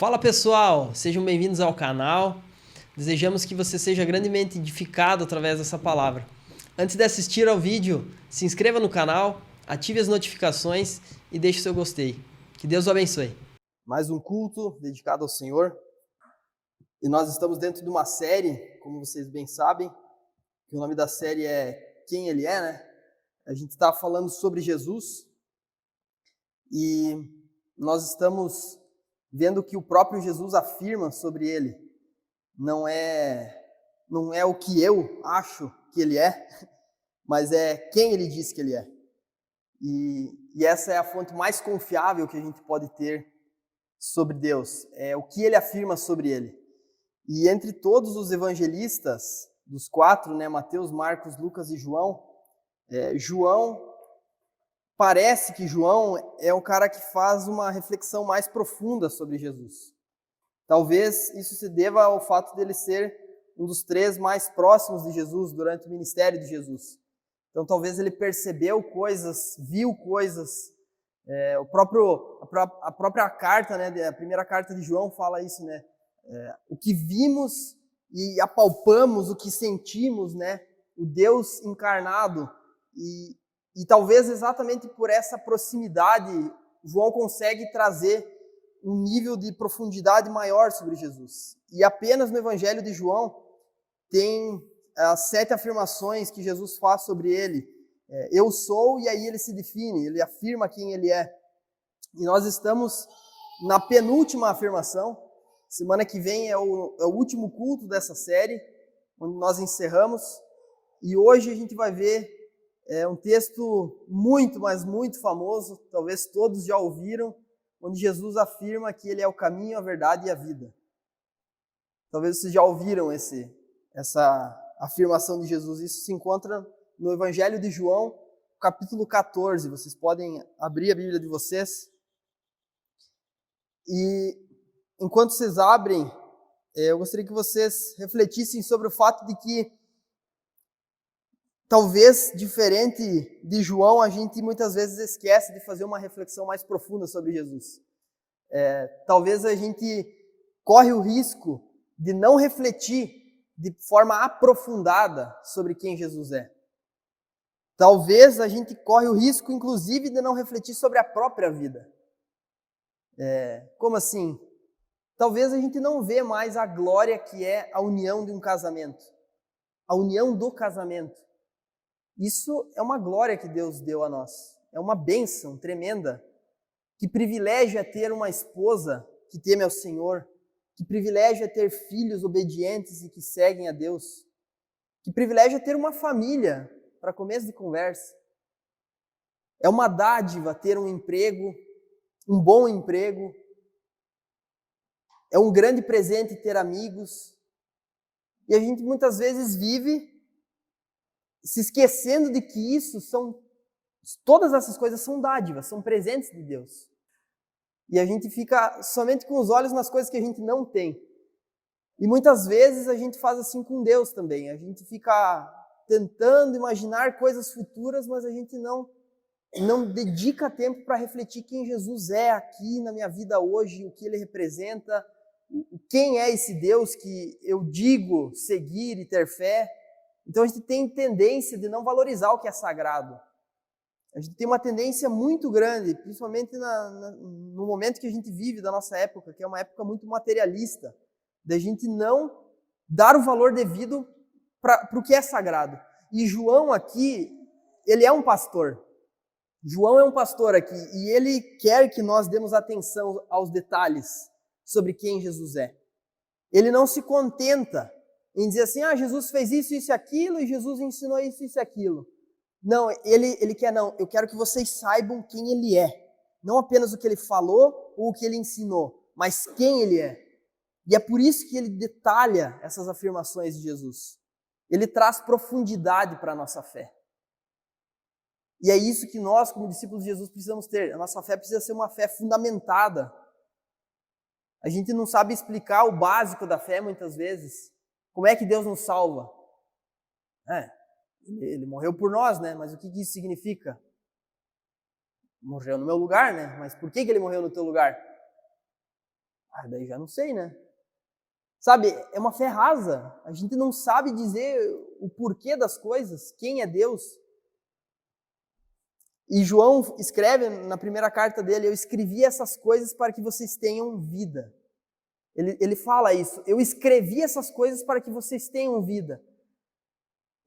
Fala pessoal, sejam bem-vindos ao canal. Desejamos que você seja grandemente edificado através dessa palavra. Antes de assistir ao vídeo, se inscreva no canal, ative as notificações e deixe o seu gostei. Que Deus o abençoe. Mais um culto dedicado ao Senhor. E nós estamos dentro de uma série, como vocês bem sabem, que o nome da série é Quem Ele É, né? A gente está falando sobre Jesus e nós estamos vendo que o próprio Jesus afirma sobre Ele. Não é o que eu acho que Ele é, mas é quem Ele diz que Ele é. E essa é a fonte mais confiável que a gente pode ter sobre Deus, é o que Ele afirma sobre Ele. E entre todos os evangelistas, dos quatro, né, Mateus, Marcos, Lucas e João, parece que João é o cara que faz uma reflexão mais profunda sobre Jesus. Talvez isso se deva ao fato dele ser um dos três mais próximos de Jesus durante o ministério de Jesus. Então talvez ele percebeu coisas, viu coisas. A própria carta, né, a primeira carta de João fala isso, né? O que vimos e apalpamos, o que sentimos, né? O Deus encarnado. E talvez exatamente por essa proximidade, João consegue trazer um nível de profundidade maior sobre Jesus. E apenas no Evangelho de João tem as 7 afirmações que Jesus faz sobre ele. Eu sou, e aí ele se define, ele afirma quem ele é. E nós estamos na penúltima afirmação. Semana que vem é o último culto dessa série, onde nós encerramos. E hoje a gente vai ver um texto muito, mas muito famoso, talvez todos já ouviram, onde Jesus afirma que ele é o caminho, a verdade e a vida. Talvez vocês já ouviram essa afirmação de Jesus. Isso se encontra no Evangelho de João, capítulo 14. Vocês podem abrir a Bíblia de vocês. E enquanto vocês abrem, eu gostaria que vocês refletissem sobre o fato de que, talvez, diferente de João, a gente muitas vezes esquece de fazer uma reflexão mais profunda sobre Jesus. Talvez a gente corre o risco de não refletir de forma aprofundada sobre quem Jesus é. Talvez a gente corre o risco, inclusive, de não refletir sobre a própria vida. Como assim? Talvez a gente não vê mais a glória que é a união de um casamento. A união do casamento. Isso é uma glória que Deus deu a nós. É uma bênção tremenda. Que privilégio é ter uma esposa que teme ao Senhor. Que privilégio é ter filhos obedientes e que seguem a Deus. Que privilégio é ter uma família, para começo de conversa. É uma dádiva ter um emprego, um bom emprego. É um grande presente ter amigos. E a gente muitas vezes vive se esquecendo de que todas essas coisas são dádivas, são presentes de Deus. E a gente fica somente com os olhos nas coisas que a gente não tem. E muitas vezes a gente faz assim com Deus também. A gente fica tentando imaginar coisas futuras, mas a gente não dedica tempo para refletir quem Jesus é aqui na minha vida hoje, o que Ele representa, quem é esse Deus que eu digo seguir e ter fé. Então a gente tem tendência de não valorizar o que é sagrado. A gente tem uma tendência muito grande, principalmente no momento que a gente vive da nossa época, que é uma época muito materialista, da gente não dar o valor devido para o que é sagrado. E João aqui, ele é um pastor. João é um pastor aqui e ele quer que nós demos atenção aos detalhes sobre quem Jesus é. Ele não se contenta em dizer assim, Jesus fez isso, isso e aquilo, e Jesus ensinou isso, isso e aquilo. Não, ele quer, eu quero que vocês saibam quem ele é. Não apenas o que ele falou ou o que ele ensinou, mas quem ele é. E é por isso que ele detalha essas afirmações de Jesus. Ele traz profundidade para a nossa fé. E é isso que nós, como discípulos de Jesus, precisamos ter. A nossa fé precisa ser uma fé fundamentada. A gente não sabe explicar o básico da fé muitas vezes. Como é que Deus nos salva? Ele morreu por nós, né? Mas o que isso significa? Morreu no meu lugar, né? Mas por que ele morreu no teu lugar? Daí já não sei, né? Sabe, é uma fé rasa. A gente não sabe dizer o porquê das coisas, quem é Deus. E João escreve na primeira carta dele, eu escrevi essas coisas para que vocês tenham vida. Ele fala isso, eu escrevi essas coisas para que vocês tenham vida.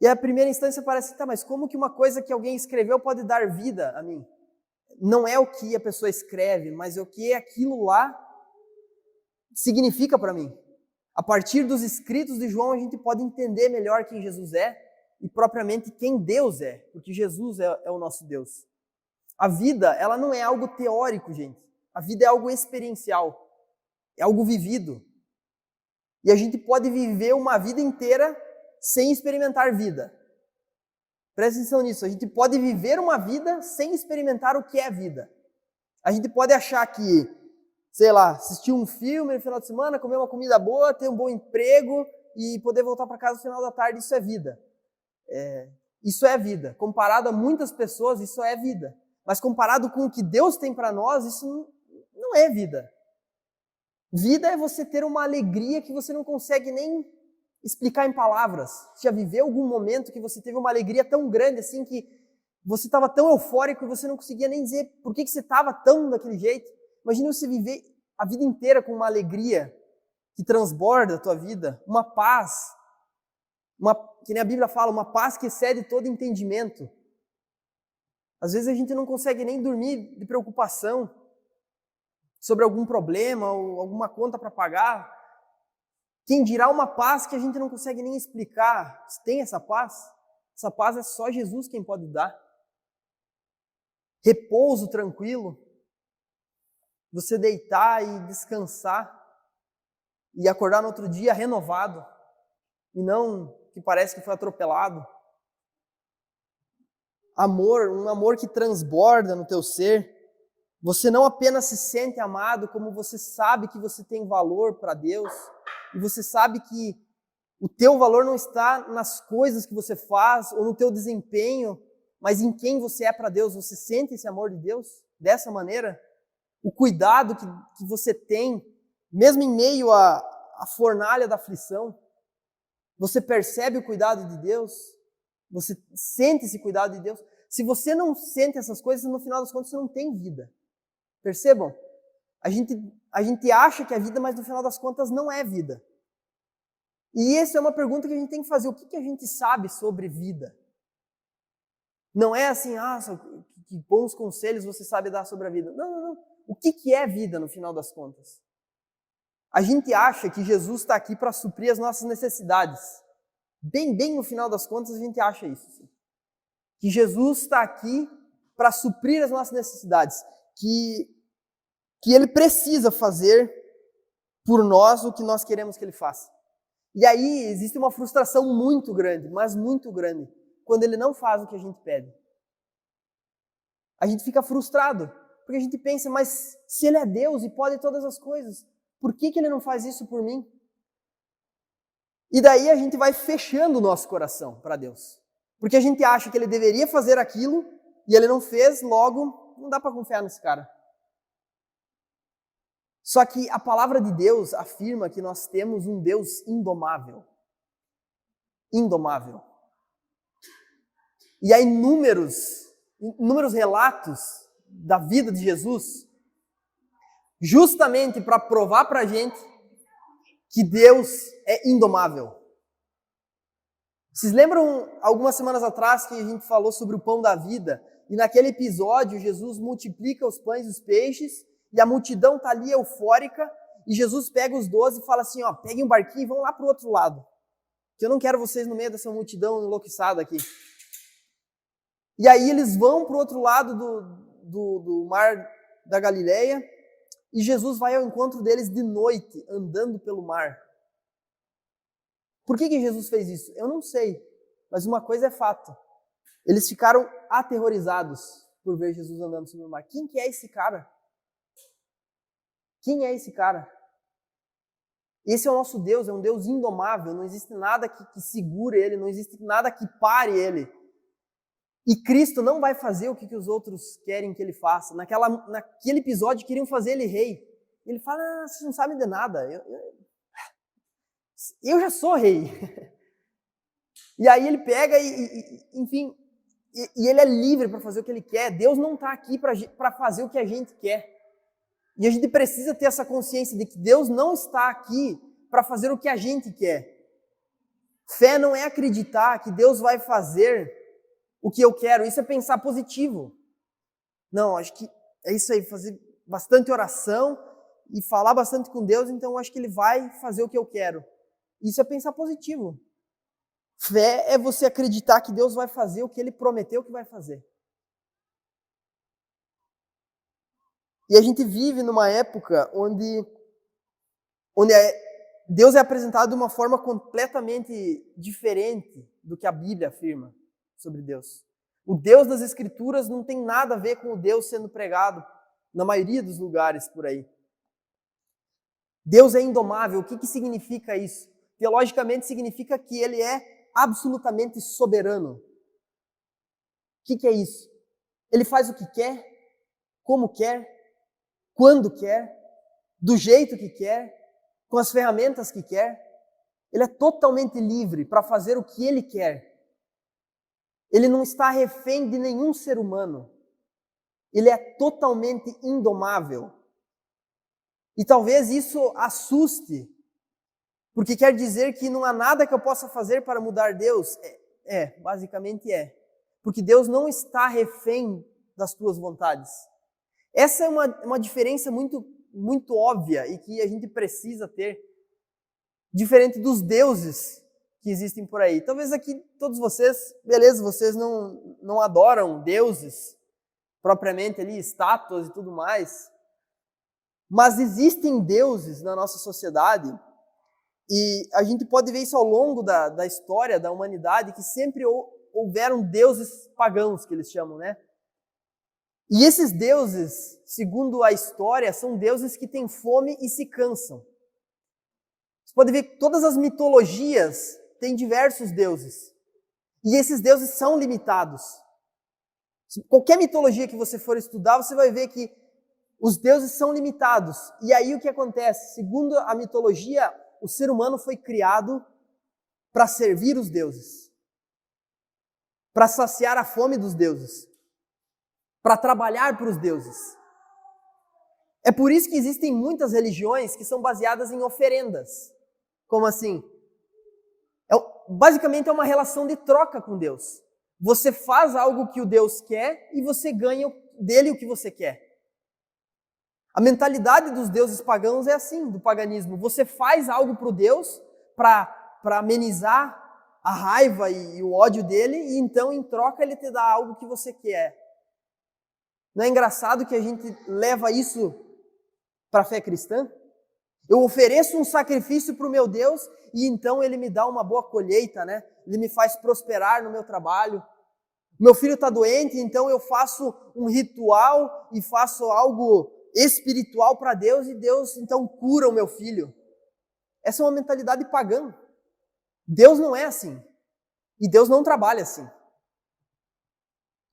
E a primeira instância parece, tá, mas como que uma coisa que alguém escreveu pode dar vida a mim? Não é o que a pessoa escreve, mas é o que aquilo lá significa para mim. A partir dos escritos de João, a gente pode entender melhor quem Jesus é e propriamente quem Deus é, porque Jesus é o nosso Deus. A vida, ela não é algo teórico, gente. A vida é algo experiencial, é algo vivido. E a gente pode viver uma vida inteira sem experimentar vida. Presta atenção nisso, a gente pode viver uma vida sem experimentar o que é vida. A gente pode achar que, sei lá, assistir um filme no final de semana, comer uma comida boa, ter um bom emprego e poder voltar para casa no final da tarde, isso é vida. Isso é vida. Comparado a muitas pessoas, isso é vida. Mas comparado com o que Deus tem para nós, isso não é vida. Vida é você ter uma alegria que você não consegue nem explicar em palavras. Você já viveu algum momento que você teve uma alegria tão grande assim que você estava tão eufórico e você não conseguia nem dizer por que você estava tão daquele jeito? Imagina você viver a vida inteira com uma alegria que transborda a tua vida, uma paz, que nem a Bíblia fala, uma paz que excede todo entendimento. Às vezes a gente não consegue nem dormir de preocupação sobre algum problema ou alguma conta para pagar. Quem dirá uma paz que a gente não consegue nem explicar? Você tem essa paz? Essa paz é só Jesus quem pode dar. Repouso tranquilo. Você deitar e descansar e acordar no outro dia renovado e não que parece que foi atropelado. Amor, um amor que transborda no teu ser. Você não apenas se sente amado, como você sabe que você tem valor para Deus. E você sabe que o teu valor não está nas coisas que você faz ou no teu desempenho, mas em quem você é para Deus. Você sente esse amor de Deus dessa maneira? O cuidado que você tem, mesmo em meio à fornalha da aflição, você percebe o cuidado de Deus? Você sente esse cuidado de Deus? Se você não sente essas coisas, no final das contas você não tem vida. Percebam? A gente acha que é vida, mas no final das contas não é vida. E essa é uma pergunta que a gente tem que fazer. O que a gente sabe sobre vida? Não é assim, que bons conselhos você sabe dar sobre a vida. Não. O que é vida no final das contas? A gente acha que Jesus está aqui para suprir as nossas necessidades. Bem no final das contas a gente acha isso. Sim. Que Jesus está aqui para suprir as nossas necessidades. Que Ele precisa fazer por nós o que nós queremos que Ele faça. E aí existe uma frustração muito grande, mas muito grande, quando Ele não faz o que a gente pede. A gente fica frustrado, porque a gente pensa, mas se Ele é Deus e pode todas as coisas, por que Ele não faz isso por mim? E daí a gente vai fechando o nosso coração para Deus. Porque a gente acha que Ele deveria fazer aquilo e Ele não fez, logo não dá para confiar nesse cara. Só que a palavra de Deus afirma que nós temos um Deus indomável. Indomável. E há inúmeros relatos da vida de Jesus, justamente para provar para a gente que Deus é indomável. Vocês lembram algumas semanas atrás que a gente falou sobre o pão da vida? E naquele episódio Jesus multiplica os pães e os peixes e a multidão está ali eufórica e Jesus pega os 12 e fala assim, peguem um barquinho e vão lá para o outro lado, que eu não quero vocês no meio dessa multidão enlouquiçada aqui. E aí eles vão para o outro lado do mar da Galileia e Jesus vai ao encontro deles de noite, andando pelo mar. Por que Jesus fez isso? Eu não sei, mas uma coisa é fato. Eles ficaram aterrorizados por ver Jesus andando sobre o mar. Quem que é esse cara? Quem é esse cara? Esse é o nosso Deus, é um Deus indomável, não existe nada que segure Ele, não existe nada que pare Ele. E Cristo não vai fazer o que os outros querem que Ele faça. Naquele episódio queriam fazer Ele rei. E ele fala, vocês não sabem de nada, eu já sou rei. E aí ele pega enfim, e ele é livre para fazer o que ele quer. Deus não está aqui para fazer o que a gente quer. E a gente precisa ter essa consciência de que Deus não está aqui para fazer o que a gente quer. Fé não é acreditar que Deus vai fazer o que eu quero. Isso é pensar positivo. Não, acho que é isso aí, fazer bastante oração e falar bastante com Deus, então eu acho que Ele vai fazer o que eu quero. Isso é pensar positivo. Fé é você acreditar que Deus vai fazer o que Ele prometeu que vai fazer. E a gente vive numa época onde Deus é apresentado de uma forma completamente diferente do que a Bíblia afirma sobre Deus. O Deus das Escrituras não tem nada a ver com o Deus sendo pregado na maioria dos lugares por aí. Deus é indomável. O que significa isso? Teologicamente significa que Ele é absolutamente soberano. O que é isso? Ele faz o que quer, como quer, quando quer, do jeito que quer, com as ferramentas que quer. Ele é totalmente livre para fazer o que Ele quer. Ele não está refém de nenhum ser humano. Ele é totalmente indomável. E talvez isso assuste, porque quer dizer que não há nada que eu possa fazer para mudar Deus. Basicamente é. Porque Deus não está refém das tuas vontades. Essa é uma diferença muito óbvia e que a gente precisa ter, diferente dos deuses que existem por aí. Talvez aqui todos vocês, beleza, vocês não adoram deuses, propriamente ali, estátuas e tudo mais, mas existem deuses na nossa sociedade e a gente pode ver isso ao longo da história da humanidade, que sempre houveram deuses pagãos, que eles chamam, né? E esses deuses, segundo a história, são deuses que têm fome e se cansam. Você pode ver que todas as mitologias têm diversos deuses. E esses deuses são limitados. Qualquer mitologia que você for estudar, você vai ver que os deuses são limitados. E aí o que acontece? Segundo a mitologia, o ser humano foi criado para servir os deuses, para saciar a fome dos deuses, para trabalhar para os deuses. É por isso que existem muitas religiões que são baseadas em oferendas. Como assim? Basicamente é uma relação de troca com Deus. Você faz algo que o Deus quer e você ganha dele o que você quer. A mentalidade dos deuses pagãos é assim, do paganismo. Você faz algo para o Deus para amenizar a raiva e o ódio dele, e então, em troca, ele te dá algo que você quer. Não é engraçado que a gente leva isso para a fé cristã? Eu ofereço um sacrifício para o meu Deus e então Ele me dá uma boa colheita, né? Ele me faz prosperar no meu trabalho. Meu filho está doente, então eu faço um ritual e faço algo espiritual para Deus e Deus então cura o meu filho. Essa é uma mentalidade pagã. Deus não é assim. E Deus não trabalha assim.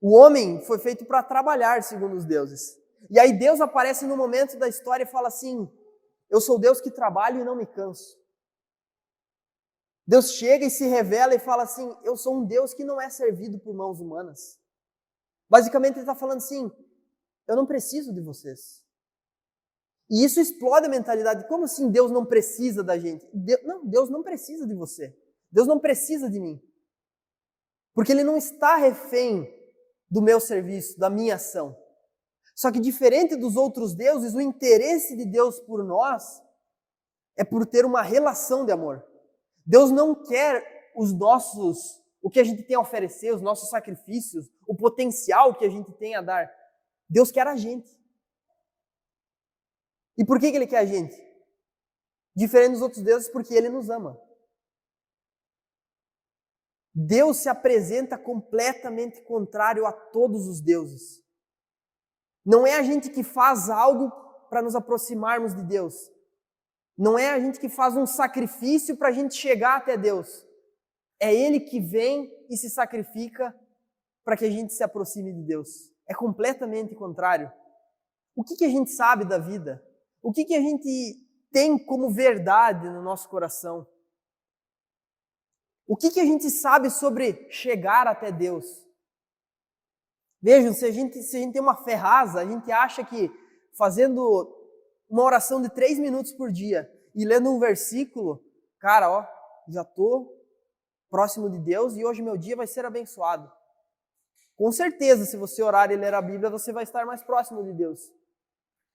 O homem foi feito para trabalhar, segundo os deuses. E aí Deus aparece no momento da história e fala assim: eu sou Deus que trabalho e não me canso. Deus chega e se revela e fala assim: eu sou um Deus que não é servido por mãos humanas. Basicamente ele está falando assim: eu não preciso de vocês. E isso explode a mentalidade. Como assim Deus não precisa da gente? Deus não precisa de você. Deus não precisa de mim. Porque Ele não está refém do meu serviço, da minha ação. Só que diferente dos outros deuses, o interesse de Deus por nós é por ter uma relação de amor. Deus não quer o que a gente tem a oferecer, os nossos sacrifícios, o potencial que a gente tem a dar. Deus quer a gente. E por que Ele quer a gente? Diferente dos outros deuses, porque Ele nos ama. Deus se apresenta completamente contrário a todos os deuses. Não é a gente que faz algo para nos aproximarmos de Deus. Não é a gente que faz um sacrifício para a gente chegar até Deus. É Ele que vem e se sacrifica para que a gente se aproxime de Deus. É completamente contrário. O que a gente sabe da vida? O que a gente tem como verdade no nosso coração? O que a gente sabe sobre chegar até Deus? Vejam, se a gente tem uma fé rasa, a gente acha que fazendo uma oração de 3 minutos por dia e lendo um versículo, cara, ó, já estou próximo de Deus e hoje meu dia vai ser abençoado. Com certeza, se você orar e ler a Bíblia, você vai estar mais próximo de Deus.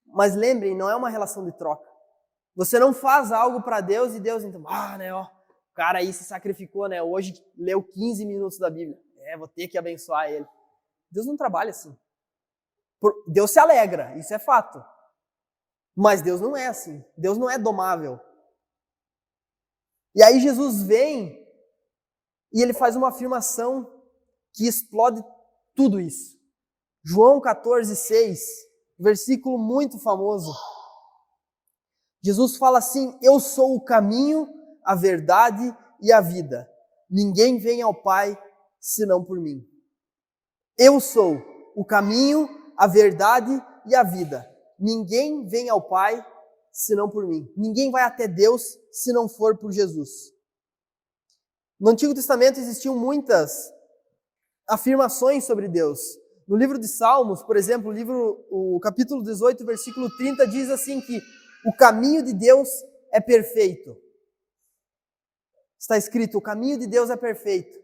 Mas lembrem, não é uma relação de troca. Você não faz algo para Deus e Deus então, né, ó, o cara aí se sacrificou, né, hoje leu 15 minutos da Bíblia. Vou ter que abençoar ele. Deus não trabalha assim. Deus se alegra, isso é fato. Mas Deus não é assim. Deus não é domável. E aí Jesus vem e ele faz uma afirmação que explode tudo isso. João 14:6, versículo muito famoso. Jesus fala assim: eu sou o caminho, a verdade e a vida. Ninguém vem ao Pai senão por mim. Eu sou o caminho, a verdade e a vida. Ninguém vem ao Pai senão por mim. Ninguém vai até Deus se não for por Jesus. No Antigo Testamento existiam muitas afirmações sobre Deus. No livro de Salmos, por exemplo, o capítulo 18, versículo 30, diz assim que o caminho de Deus é perfeito. Está escrito, o caminho de Deus é perfeito.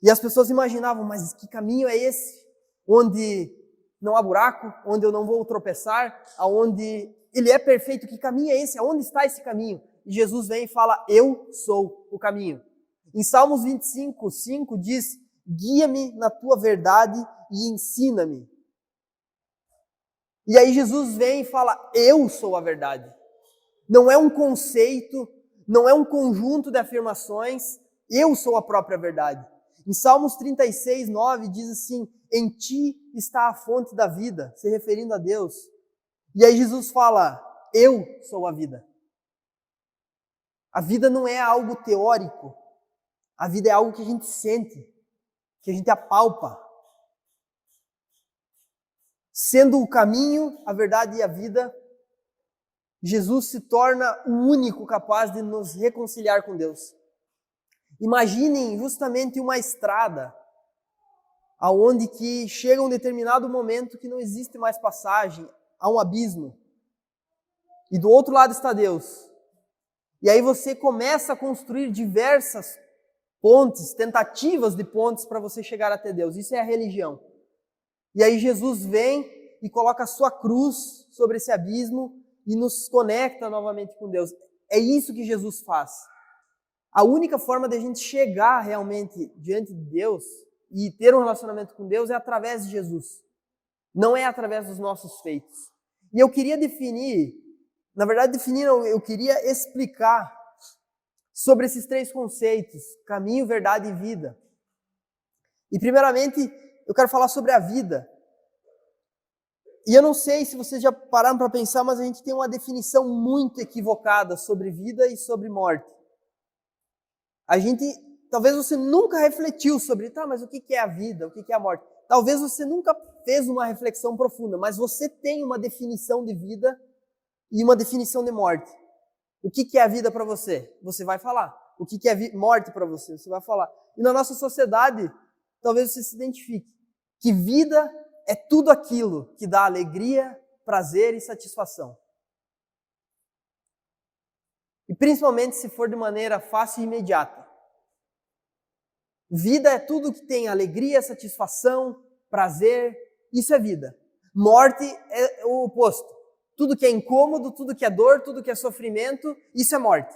E as pessoas imaginavam, mas que caminho é esse? Onde não há buraco, onde eu não vou tropeçar, aonde ele é perfeito. Que caminho é esse? Aonde está esse caminho? E Jesus vem e fala, eu sou o caminho. Em Salmos 25:5 diz, guia-me na tua verdade e ensina-me. E aí Jesus vem e fala, eu sou a verdade. Não é um conceito, não é um conjunto de afirmações, eu sou a própria verdade. Em Salmos 36:9 diz assim, em ti está a fonte da vida, se referindo a Deus. E aí Jesus fala, eu sou a vida. A vida não é algo teórico, a vida é algo que a gente sente, que a gente apalpa. Sendo o caminho, a verdade e a vida, Jesus se torna o único capaz de nos reconciliar com Deus. Imaginem justamente uma estrada, aonde que chega um determinado momento que não existe mais passagem, há um abismo. E do outro lado está Deus. E aí você começa a construir diversas pontes, tentativas de pontes para você chegar até Deus. Isso é a religião. E aí Jesus vem e coloca a sua cruz sobre esse abismo e nos conecta novamente com Deus. É isso que Jesus faz. A única forma de a gente chegar realmente diante de Deus e ter um relacionamento com Deus é através de Jesus. Não é através dos nossos feitos. E eu queria eu queria explicar sobre esses 3 conceitos, caminho, verdade e vida. E primeiramente, eu quero falar sobre a vida. E eu não sei se vocês já pararam para pensar, mas a gente tem uma definição muito equivocada sobre vida e sobre morte. Talvez você nunca refletiu sobre, mas o que é a vida, o que é a morte? Talvez você nunca fez uma reflexão profunda, mas você tem uma definição de vida e uma definição de morte. O que é a vida para você? Você vai falar. O que é morte para você? Você vai falar. E na nossa sociedade, talvez você se identifique que vida é tudo aquilo que dá alegria, prazer e satisfação. E principalmente se for de maneira fácil e imediata. Vida é tudo que tem alegria, satisfação, prazer, isso é vida. Morte é o oposto. Tudo que é incômodo, tudo que é dor, tudo que é sofrimento, isso é morte.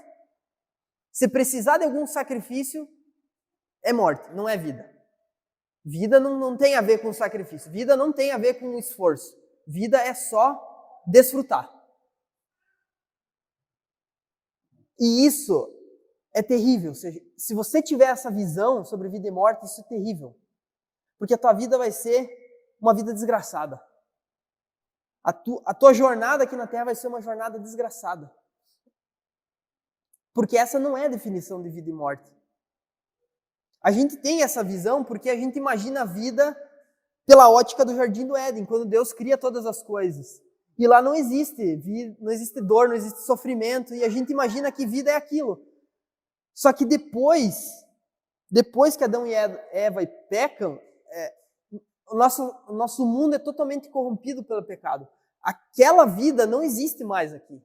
Se precisar de algum sacrifício, é morte, não é vida. Vida não tem a ver com sacrifício, vida não tem a ver com esforço. Vida é só desfrutar. E isso é terrível. Ou seja, se você tiver essa visão sobre vida e morte, isso é terrível. Porque a tua vida vai ser uma vida desgraçada. A tua jornada aqui na Terra vai ser uma jornada desgraçada. Porque essa não é a definição de vida e morte. A gente tem essa visão porque a gente imagina a vida pela ótica do Jardim do Éden, quando Deus cria todas as coisas. E lá não existe dor, não existe sofrimento, e a gente imagina que vida é aquilo. Só que depois que Adão e Eva pecam, o nosso mundo é totalmente corrompido pelo pecado. Aquela vida não existe mais aqui.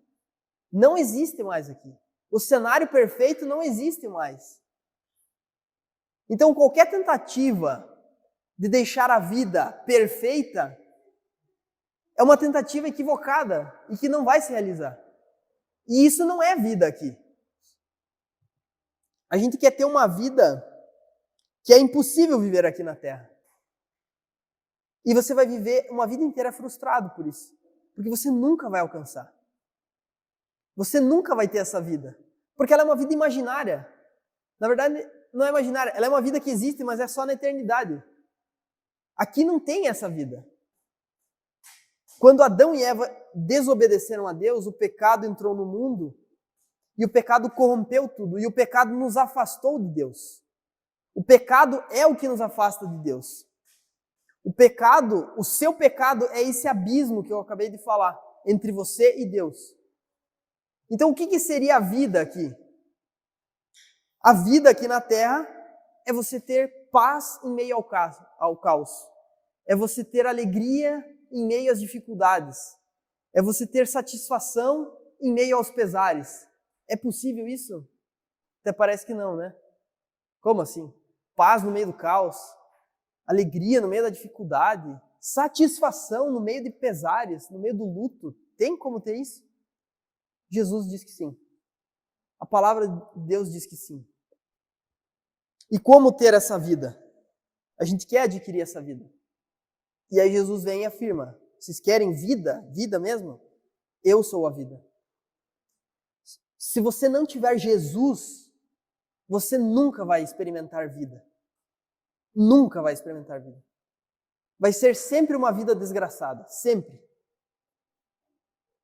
Não existe mais aqui. O cenário perfeito não existe mais. Então, qualquer tentativa de deixar a vida perfeita é uma tentativa equivocada e que não vai se realizar. E isso não é vida aqui. A gente quer ter uma vida que é impossível viver aqui na Terra. E você vai viver uma vida inteira frustrado por isso. Porque você nunca vai alcançar. Você nunca vai ter essa vida. Porque ela é uma vida imaginária. Na verdade, não é imaginária. Ela é uma vida que existe, mas é só na eternidade. Aqui não tem essa vida. Quando Adão e Eva desobedeceram a Deus, o pecado entrou no mundo e o pecado corrompeu tudo. E o pecado nos afastou de Deus. O pecado é o que nos afasta de Deus. O seu pecado é esse abismo que eu acabei de falar, entre você e Deus. Então o que seria a vida aqui? A vida aqui na Terra é você ter paz em meio ao caos. É você ter alegria em meio às dificuldades. É você ter satisfação em meio aos pesares. É possível isso? Até parece que não, né? Como assim? Paz no meio do caos, alegria no meio da dificuldade, satisfação no meio de pesares, no meio do luto. Tem como ter isso? Jesus diz que sim. A palavra de Deus diz que sim. E como ter essa vida? A gente quer adquirir essa vida. E aí Jesus vem e afirma: vocês querem vida? Vida mesmo? Eu sou a vida. Se você não tiver Jesus, você nunca vai experimentar vida. Nunca vai experimentar vida. Vai ser sempre uma vida desgraçada. Sempre.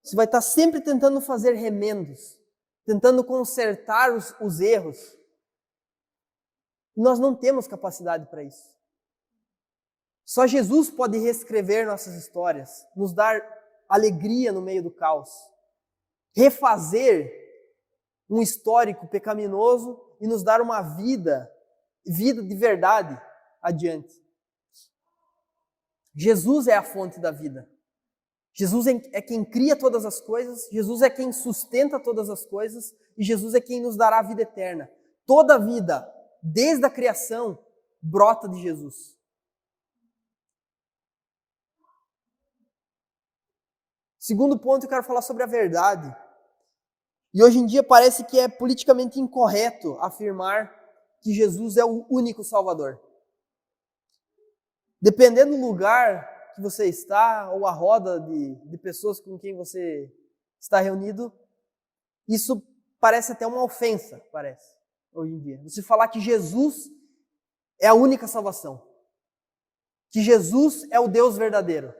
Você vai estar sempre tentando fazer remendos, tentando consertar os erros. Nós não temos capacidade para isso. Só Jesus pode reescrever nossas histórias, nos dar alegria no meio do caos, refazer um histórico pecaminoso e nos dar uma vida de verdade adiante. Jesus é a fonte da vida. Jesus é quem cria todas as coisas, Jesus é quem sustenta todas as coisas e Jesus é quem nos dará a vida eterna. Toda a vida, desde a criação, brota de Jesus. Segundo ponto, eu quero falar sobre a verdade. E hoje em dia parece que é politicamente incorreto afirmar que Jesus é o único Salvador. Dependendo do lugar que você está, ou a roda de pessoas com quem você está reunido, isso parece até uma ofensa, parece, hoje em dia. Você falar que Jesus é a única salvação. Que Jesus é o Deus verdadeiro.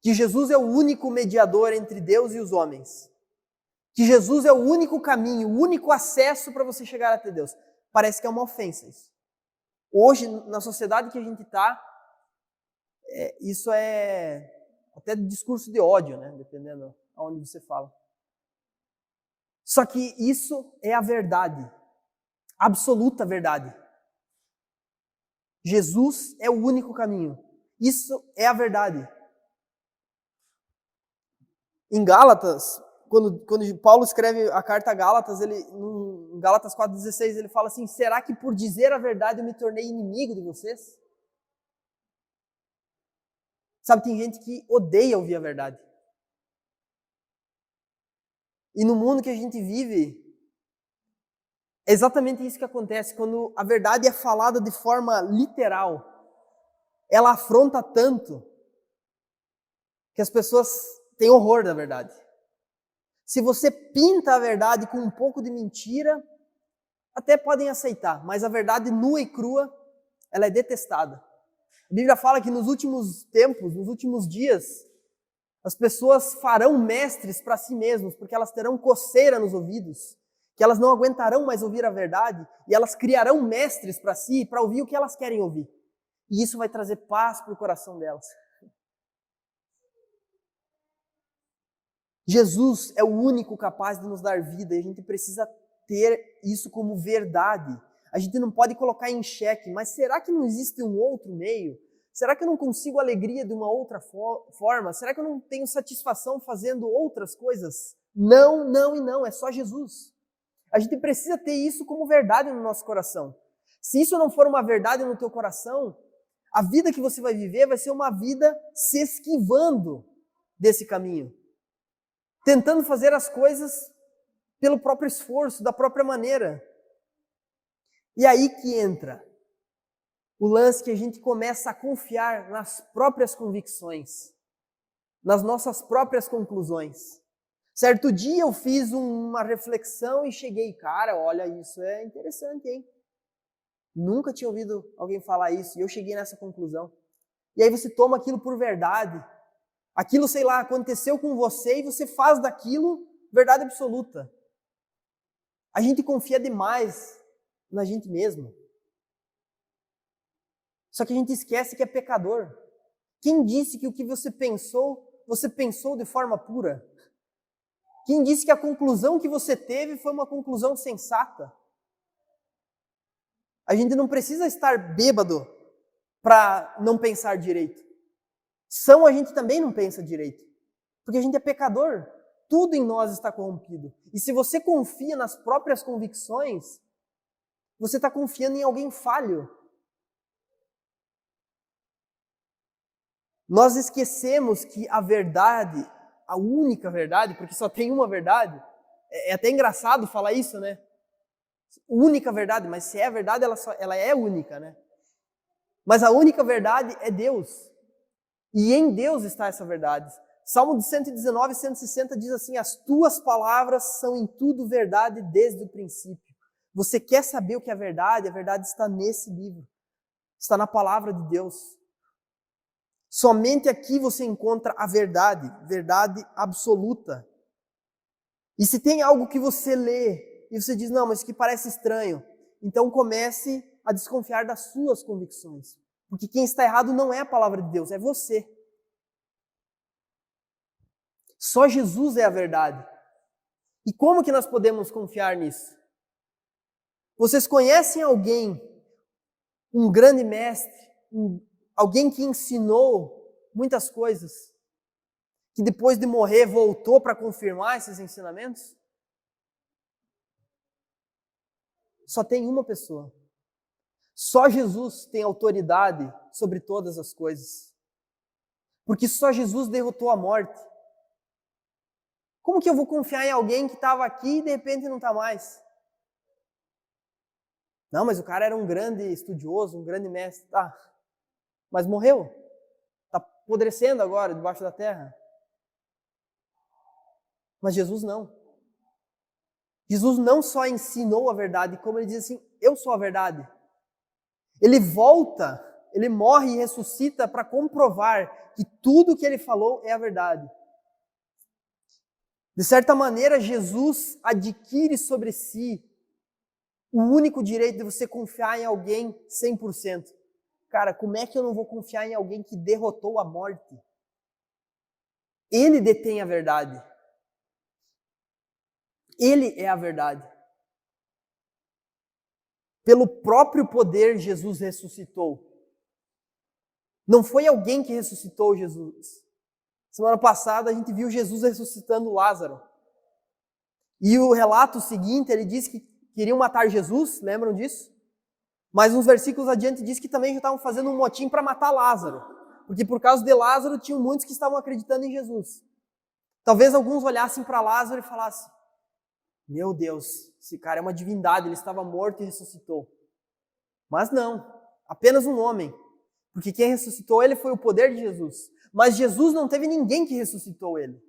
Que Jesus é o único mediador entre Deus e os homens. Que Jesus é o único caminho, o único acesso para você chegar até Deus. Parece que é uma ofensa isso. Hoje, na sociedade que a gente está, isso é até discurso de ódio, né? Dependendo aonde você fala. Só que isso é a verdade. Absoluta verdade. Jesus é o único caminho. Isso é a verdade. Em Gálatas, quando Paulo escreve a carta a Gálatas, em Gálatas 4,16, ele fala assim: será que por dizer a verdade eu me tornei inimigo de vocês? Sabe, tem gente que odeia ouvir a verdade. E no mundo que a gente vive, é exatamente isso que acontece. Quando a verdade é falada de forma literal, ela afronta tanto que as pessoas têm horror da verdade. Se você pinta a verdade com um pouco de mentira, até podem aceitar, mas a verdade nua e crua, ela é detestada. A Bíblia fala que nos últimos tempos, nos últimos dias, as pessoas farão mestres para si mesmos, porque elas terão coceira nos ouvidos, que elas não aguentarão mais ouvir a verdade, e elas criarão mestres para si, para ouvir o que elas querem ouvir. E isso vai trazer paz para o coração delas. Jesus é o único capaz de nos dar vida e a gente precisa ter isso como verdade. A gente não pode colocar em xeque, mas será que não existe um outro meio? Será que eu não consigo alegria de uma outra forma? Será que eu não tenho satisfação fazendo outras coisas? Não, não e não, é só Jesus. A gente precisa ter isso como verdade no nosso coração. Se isso não for uma verdade no teu coração, a vida que você vai viver vai ser uma vida se esquivando desse caminho. Tentando fazer as coisas pelo próprio esforço, da própria maneira. E aí que entra o lance que a gente começa a confiar nas próprias convicções, nas nossas próprias conclusões. Certo dia eu fiz uma reflexão e cheguei, cara, olha, isso é interessante, hein? Nunca tinha ouvido alguém falar isso e eu cheguei nessa conclusão. E aí você toma aquilo por verdade. Aquilo, sei lá, aconteceu com você e você faz daquilo verdade absoluta. A gente confia demais na gente mesmo. Só que a gente esquece que é pecador. Quem disse que o que você pensou de forma pura? Quem disse que a conclusão que você teve foi uma conclusão sensata? A gente não precisa estar bêbado para não pensar direito. São a gente também não pensa direito. Porque a gente é pecador. Tudo em nós está corrompido. E se você confia nas próprias convicções, você está confiando em alguém falho. Nós esquecemos que a verdade, a única verdade, porque só tem uma verdade, é até engraçado falar isso, né? Única verdade, mas se é verdade, ela é única, né? Mas a única verdade é Deus. E em Deus está essa verdade. Salmo de 119, 160 diz assim: as tuas palavras são em tudo verdade desde o princípio. Você quer saber o que é verdade? A verdade está nesse livro. Está na palavra de Deus. Somente aqui você encontra a verdade, verdade absoluta. E se tem algo que você lê e você diz, não, mas que parece estranho, então comece a desconfiar das suas convicções. Porque quem está errado não é a palavra de Deus, é você. Só Jesus é a verdade. E como que nós podemos confiar nisso? Vocês conhecem alguém, um grande mestre, alguém que ensinou muitas coisas, que depois de morrer voltou para confirmar esses ensinamentos? Só tem uma pessoa. Só Jesus tem autoridade sobre todas as coisas. Porque só Jesus derrotou a morte. Como que eu vou confiar em alguém que estava aqui e de repente não está mais? Não, mas o cara era um grande estudioso, um grande mestre. Tá, mas morreu. Está apodrecendo agora debaixo da terra. Mas Jesus não. Jesus não só ensinou a verdade, como ele diz assim, eu sou a verdade. Ele volta, ele morre e ressuscita para comprovar que tudo que ele falou é a verdade. De certa maneira, Jesus adquire sobre si o único direito de você confiar em alguém 100%. Cara, como é que eu não vou confiar em alguém que derrotou a morte? Ele detém a verdade. Ele é a verdade. Pelo próprio poder, Jesus ressuscitou. Não foi alguém que ressuscitou Jesus. Semana passada a gente viu Jesus ressuscitando Lázaro. E o relato seguinte, ele diz que queriam matar Jesus, lembram disso? Mas uns versículos adiante diz que também já estavam fazendo um motim para matar Lázaro. Porque por causa de Lázaro, tinham muitos que estavam acreditando em Jesus. Talvez alguns olhassem para Lázaro e falassem, meu Deus, esse cara é uma divindade, ele estava morto e ressuscitou. Mas não, apenas um homem. Porque quem ressuscitou ele foi o poder de Jesus. Mas Jesus não teve ninguém que ressuscitou ele.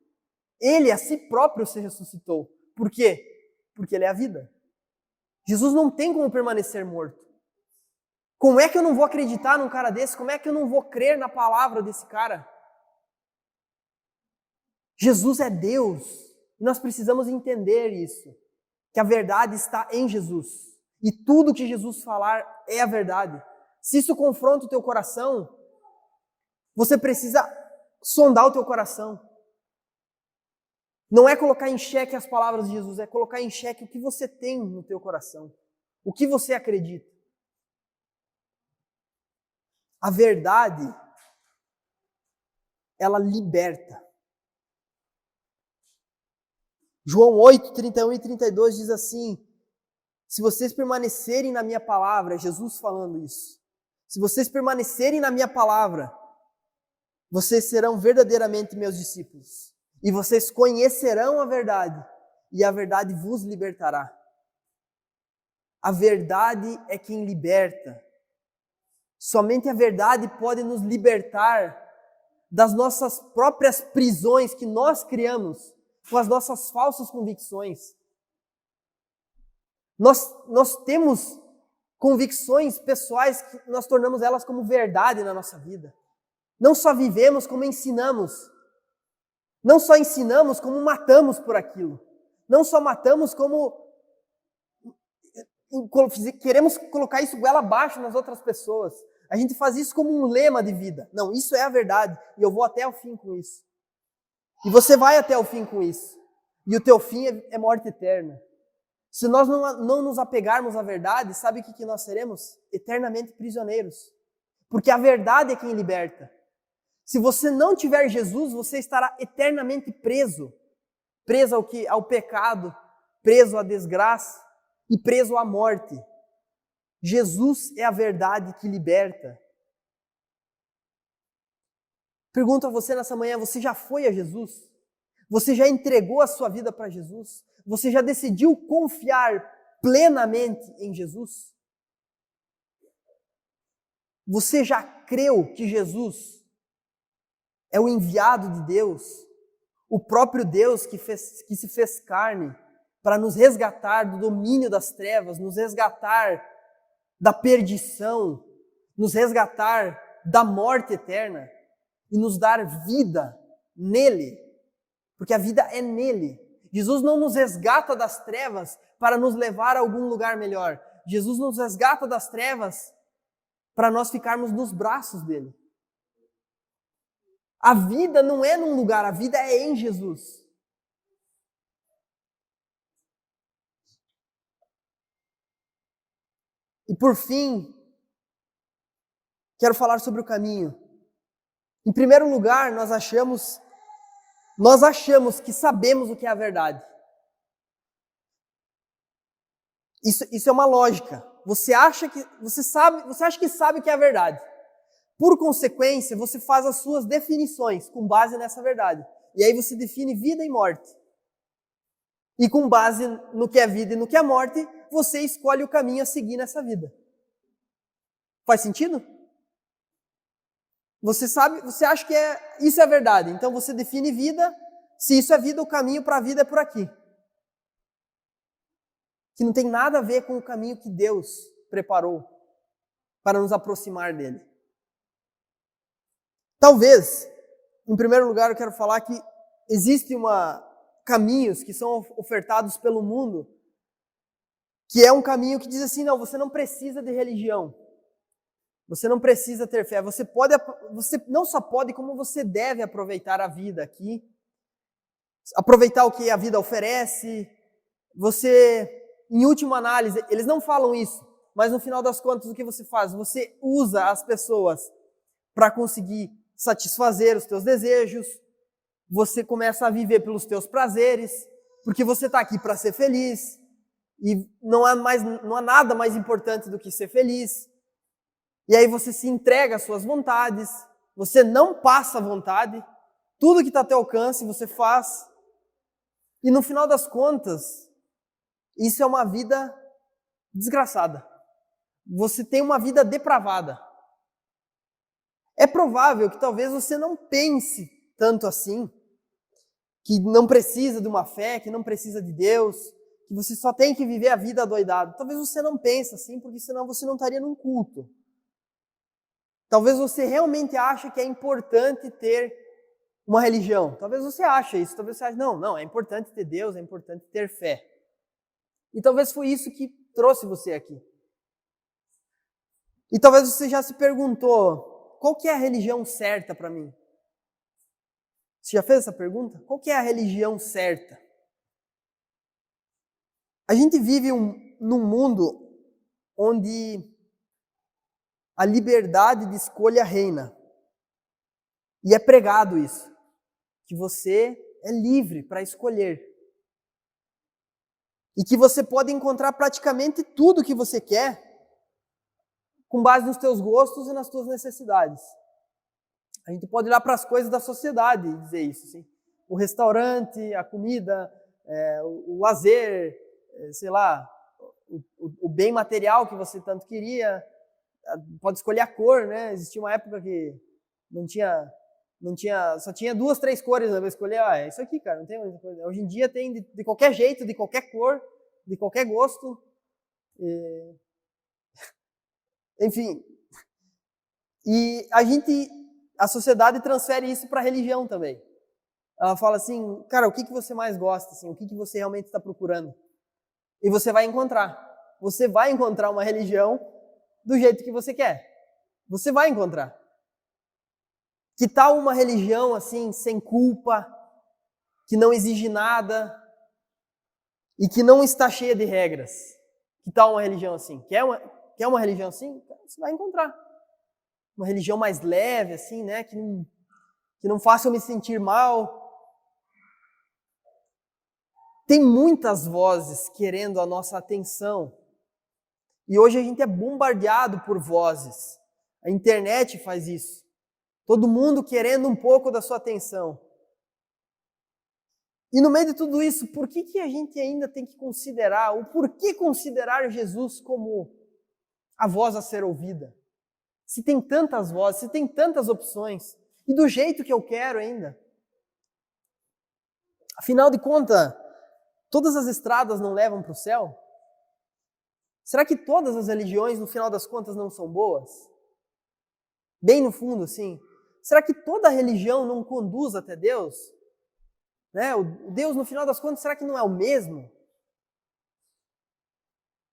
Ele a si próprio se ressuscitou. Por quê? Porque ele é a vida. Jesus não tem como permanecer morto. Como é que eu não vou acreditar num cara desse? Como é que eu não vou crer na palavra desse cara? Jesus é Deus. E nós precisamos entender isso. Que a verdade está em Jesus. E tudo que Jesus falar é a verdade. Se isso confronta o teu coração, você precisa sondar o teu coração. Não é colocar em xeque as palavras de Jesus, é colocar em xeque o que você tem no teu coração, o que você acredita. A verdade, ela liberta. João 8, 31 e 32 diz assim: se vocês permanecerem na minha palavra, Jesus falando isso, se vocês permanecerem na minha palavra, vocês serão verdadeiramente meus discípulos. E vocês conhecerão a verdade, e a verdade vos libertará. A verdade é quem liberta. Somente a verdade pode nos libertar das nossas próprias prisões que nós criamos com as nossas falsas convicções. Nós temos convicções pessoais que nós tornamos elas como verdade na nossa vida. Não só vivemos, como ensinamos. Não só ensinamos, como matamos por aquilo. Não só matamos, como queremos colocar isso goela abaixo nas outras pessoas. A gente faz isso como um lema de vida. Não, isso é a verdade e eu vou até o fim com isso. E você vai até o fim com isso. E o teu fim é morte eterna. Se nós não nos apegarmos à verdade, sabe o que nós seremos? Eternamente prisioneiros. Porque a verdade é quem liberta. Se você não tiver Jesus, você estará eternamente preso. Preso ao pecado, preso à desgraça e preso à morte. Jesus é a verdade que liberta. Pergunto a você nessa manhã, você já foi a Jesus? Você já entregou a sua vida para Jesus? Você já decidiu confiar plenamente em Jesus? Você já creu que Jesus é o enviado de Deus, o próprio Deus que se fez carne para nos resgatar do domínio das trevas, nos resgatar da perdição, nos resgatar da morte eterna e nos dar vida nele, porque a vida é nele. Jesus não nos resgata das trevas para nos levar a algum lugar melhor. Jesus nos resgata das trevas para nós ficarmos nos braços dele. A vida não é num lugar, a vida é em Jesus. E por fim, quero falar sobre o caminho. Em primeiro lugar, nós achamos que sabemos o que é a verdade. Isso é uma lógica. Você acha que sabe o que é a verdade. Por consequência, você faz as suas definições com base nessa verdade. E aí você define vida e morte. E com base no que é vida e no que é morte, você escolhe o caminho a seguir nessa vida. Faz sentido? Você acha que isso é a verdade. Então você define vida. Se isso é vida, o caminho para a vida é por aqui. Que não tem nada a ver com o caminho que Deus preparou para nos aproximar dele. Talvez, em primeiro lugar, eu quero falar que existem caminhos que são ofertados pelo mundo, que é um caminho que diz assim, não, você não precisa de religião, você não precisa ter fé, você não só pode, como você deve aproveitar a vida aqui, aproveitar o que a vida oferece, em última análise, eles não falam isso, mas no final das contas, o que você faz? Você usa as pessoas para conseguir satisfazer os teus desejos, você começa a viver pelos teus prazeres, porque você está aqui para ser feliz, e não há nada mais importante do que ser feliz. E aí você se entrega às suas vontades, você não passa a vontade, tudo que está ao teu alcance você faz, e no final das contas, isso é uma vida desgraçada. Você tem uma vida depravada. É provável que talvez você não pense tanto assim, que não precisa de uma fé, que não precisa de Deus, que você só tem que viver a vida adoidado. Talvez você não pense assim, porque senão você não estaria num culto. Talvez você realmente ache que é importante ter uma religião. Talvez você ache isso. Talvez você ache, não, é importante ter Deus, é importante ter fé. E talvez foi isso que trouxe você aqui. E talvez você já se perguntou, qual que é a religião certa para mim? Você já fez essa pergunta? Qual que é a religião certa? A gente vive num mundo onde a liberdade de escolha reina. E é pregado isso, que você é livre para escolher. E que você pode encontrar praticamente tudo que você quer com base nos teus gostos e nas tuas necessidades. A gente pode olhar para as coisas da sociedade e dizer isso. Assim. O restaurante, a comida, o lazer, sei lá, o bem material que você tanto queria. Pode escolher a cor, né? Existia uma época que só tinha 2, 3 cores para escolher. É isso aqui, cara, não tem muita coisa. Hoje em dia tem de qualquer jeito, de qualquer cor, de qualquer gosto. Enfim. E a sociedade transfere isso para a religião também. Ela fala assim, cara, o que você mais gosta? Assim, o que você realmente está procurando? E você vai encontrar. Você vai encontrar uma religião do jeito que você quer. Você vai encontrar. Que tal uma religião assim, sem culpa, que não exige nada e que não está cheia de regras? Que tal uma religião assim? Quer uma religião assim? Você vai encontrar. Uma religião mais leve, assim, né? Que não faça eu me sentir mal. Tem muitas vozes querendo a nossa atenção. E hoje a gente é bombardeado por vozes. A internet faz isso. Todo mundo querendo um pouco da sua atenção. E no meio de tudo isso, por que a gente ainda tem que considerar, ou por que considerar Jesus como a voz a ser ouvida? Se tem tantas vozes, se tem tantas opções, e do jeito que eu quero ainda. Afinal de contas, todas as estradas não levam para o céu? Será que todas as religiões, no final das contas, não são boas? Bem no fundo, assim. Será que toda religião não conduz até Deus? Né? O Deus, no final das contas, será que não é o mesmo?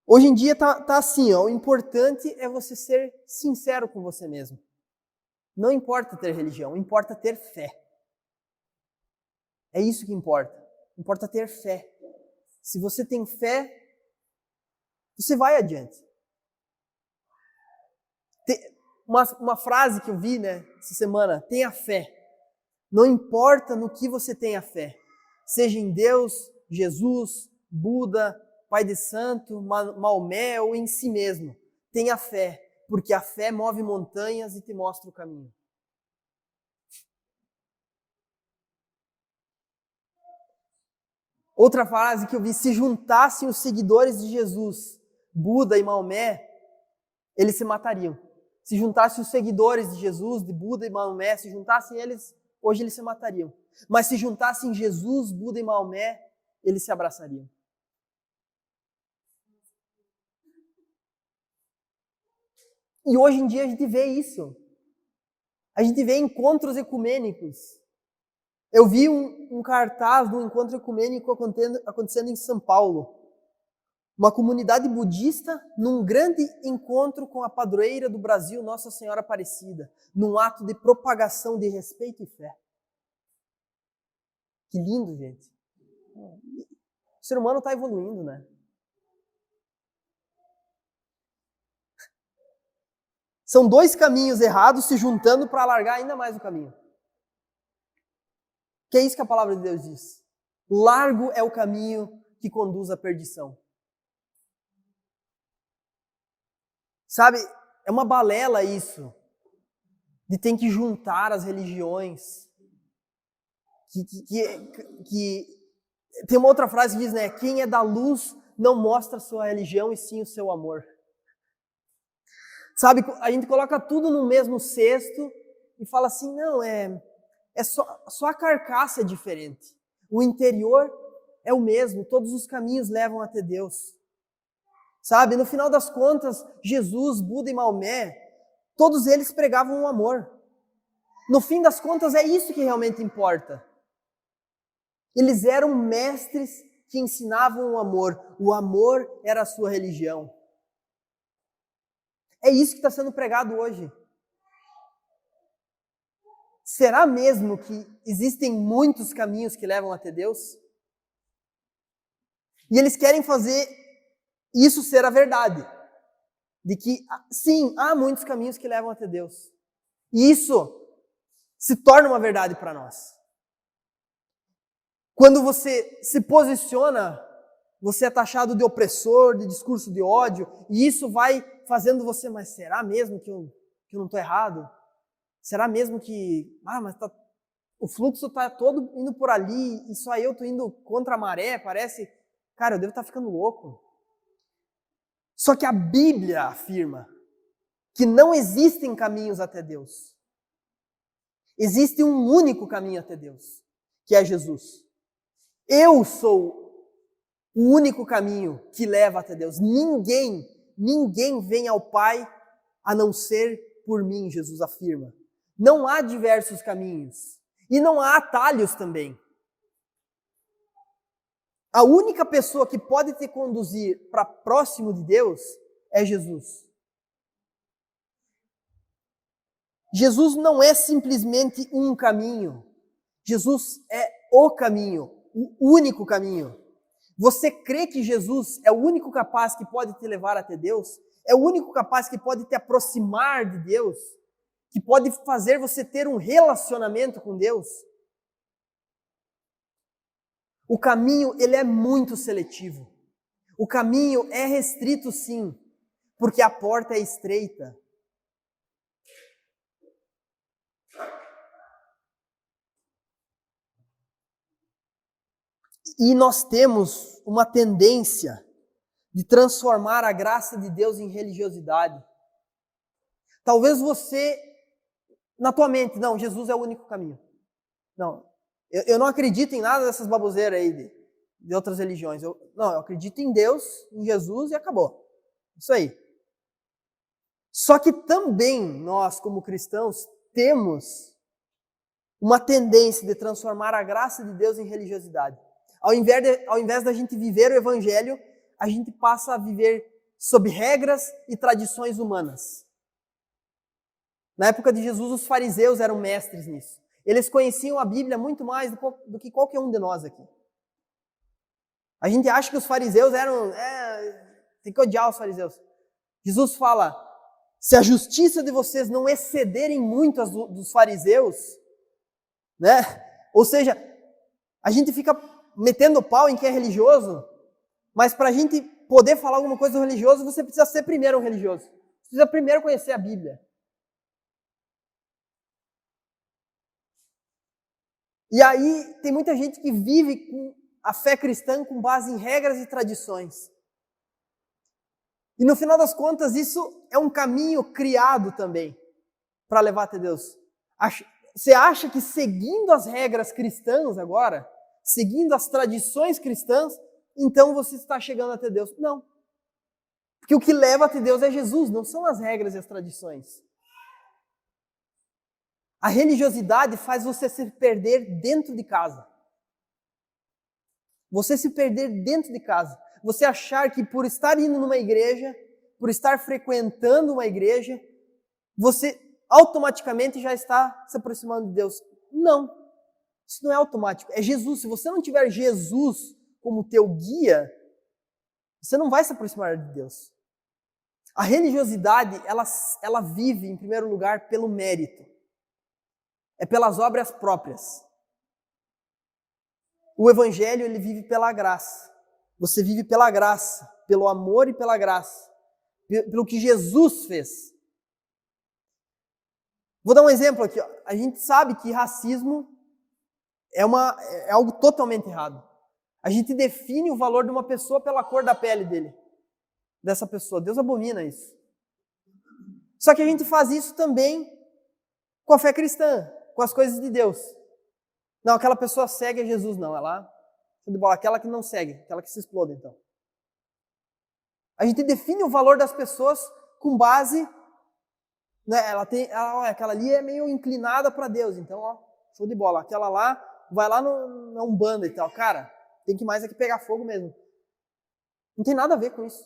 Hoje em dia tá assim, ó, o importante é você ser sincero com você mesmo. Não importa ter religião, importa ter fé. É isso que importa. Importa ter fé. Se você tem fé, você vai adiante. Uma frase que eu vi, né, essa semana, tenha fé. Não importa no que você tenha fé. Seja em Deus, Jesus, Buda, Pai de Santo, Maomé ou em si mesmo. Tenha fé, porque a fé move montanhas e te mostra o caminho. Outra frase que eu vi, se juntassem os seguidores de Jesus, Buda e Maomé, eles se matariam. Se juntassem os seguidores de Jesus, de Buda e Maomé, se juntassem eles, hoje eles se matariam. Mas se juntassem Jesus, Buda e Maomé, eles se abraçariam. E hoje em dia a gente vê isso. A gente vê encontros ecumênicos. Eu vi um cartaz de um encontro ecumênico acontecendo em São Paulo. Uma comunidade budista num grande encontro com a padroeira do Brasil, Nossa Senhora Aparecida, num ato de propagação de respeito e fé. Que lindo, gente. O ser humano está evoluindo, né? São 2 caminhos errados se juntando para alargar ainda mais o caminho. Que é isso que a palavra de Deus diz. Largo é o caminho que conduz à perdição. Sabe, é uma balela isso, de ter que juntar as religiões. Que tem uma outra frase que diz, né? Quem é da luz não mostra a sua religião e sim o seu amor. Sabe, a gente coloca tudo no mesmo cesto e fala assim, não, só a carcaça é diferente. O interior é o mesmo, todos os caminhos levam até Deus. Sabe, no final das contas, Jesus, Buda e Maomé, todos eles pregavam o amor. No fim das contas, é isso que realmente importa. Eles eram mestres que ensinavam o amor. O amor era a sua religião. É isso que está sendo pregado hoje. será mesmo que existem muitos caminhos que levam até Deus? E eles querem fazer isso ser a verdade. De que, sim, há muitos caminhos que levam até Deus. E isso se torna uma verdade para nós. Quando você se posiciona, você é taxado de opressor, de discurso de ódio, e isso vai fazendo você, mas será mesmo que eu não estou errado? Será mesmo que, o fluxo está todo indo por ali, e só eu estou indo contra a maré, parece, cara, eu devo estar ficando louco. Só que a Bíblia afirma que não existem caminhos até Deus. Existe um único caminho até Deus, que é Jesus. Eu sou o único caminho que leva até Deus. Ninguém vem ao Pai a não ser por mim, Jesus afirma. Não há diversos caminhos. E não há atalhos também. A única pessoa que pode te conduzir para próximo de Deus é Jesus. Jesus não é simplesmente um caminho. Jesus é o caminho, o único caminho. Você crê que Jesus é o único capaz que pode te levar até Deus? É o único capaz que pode te aproximar de Deus? Que pode fazer você ter um relacionamento com Deus? O caminho, ele é muito seletivo. O caminho é restrito, sim, porque a porta é estreita. E nós temos uma tendência de transformar a graça de Deus em religiosidade. Talvez você, na tua mente, não, Jesus é o único caminho. Não, eu não acredito em nada dessas baboseiras aí de outras religiões. Eu acredito em Deus, em Jesus e acabou. Isso aí. Só que também nós, como cristãos, temos uma tendência de transformar a graça de Deus em religiosidade. Ao invés da gente viver o Evangelho, a gente passa a viver sob regras e tradições humanas. Na época de Jesus, os fariseus eram mestres nisso. Eles conheciam a Bíblia muito mais do que qualquer um de nós aqui. A gente acha que os fariseus eram... tem que odiar os fariseus. Jesus fala, se a justiça de vocês não excederem muito as dos fariseus, né? Ou seja, a gente fica metendo pau em quem é religioso, mas para a gente poder falar alguma coisa do religioso, você precisa ser primeiro um religioso. Você precisa primeiro conhecer a Bíblia. E aí tem muita gente que vive com a fé cristã com base em regras e tradições. E no final das contas, isso é um caminho criado também para levar até Deus. Você acha que seguindo as regras cristãs agora, seguindo as tradições cristãs, então você está chegando até Deus? Não. Porque o que leva até Deus é Jesus, não são as regras e as tradições. A religiosidade faz você se perder dentro de casa. Você se perder dentro de casa. Você achar que por estar indo numa igreja, por estar frequentando uma igreja, você automaticamente já está se aproximando de Deus. Não. Isso não é automático. É Jesus. Se você não tiver Jesus como teu guia, você não vai se aproximar de Deus. A religiosidade, ela vive, em primeiro lugar, pelo mérito. É pelas obras próprias. O Evangelho, ele vive pela graça. Você vive pela graça, pelo amor e pela graça. Pelo que Jesus fez. Vou dar um exemplo aqui. A gente sabe que racismo é algo totalmente errado. A gente define o valor de uma pessoa pela cor da pele dessa pessoa. Deus abomina isso. Só que a gente faz isso também com a fé cristã, com as coisas de Deus. Não, aquela pessoa segue a Jesus, não. Aquela que não segue, aquela que se explode, então. A gente define o valor das pessoas com base, né, aquela ali é meio inclinada para Deus, então, show de bola. Aquela lá, vai lá na Umbanda e tal. Cara, tem que mais aqui pegar fogo mesmo. Não tem nada a ver com isso.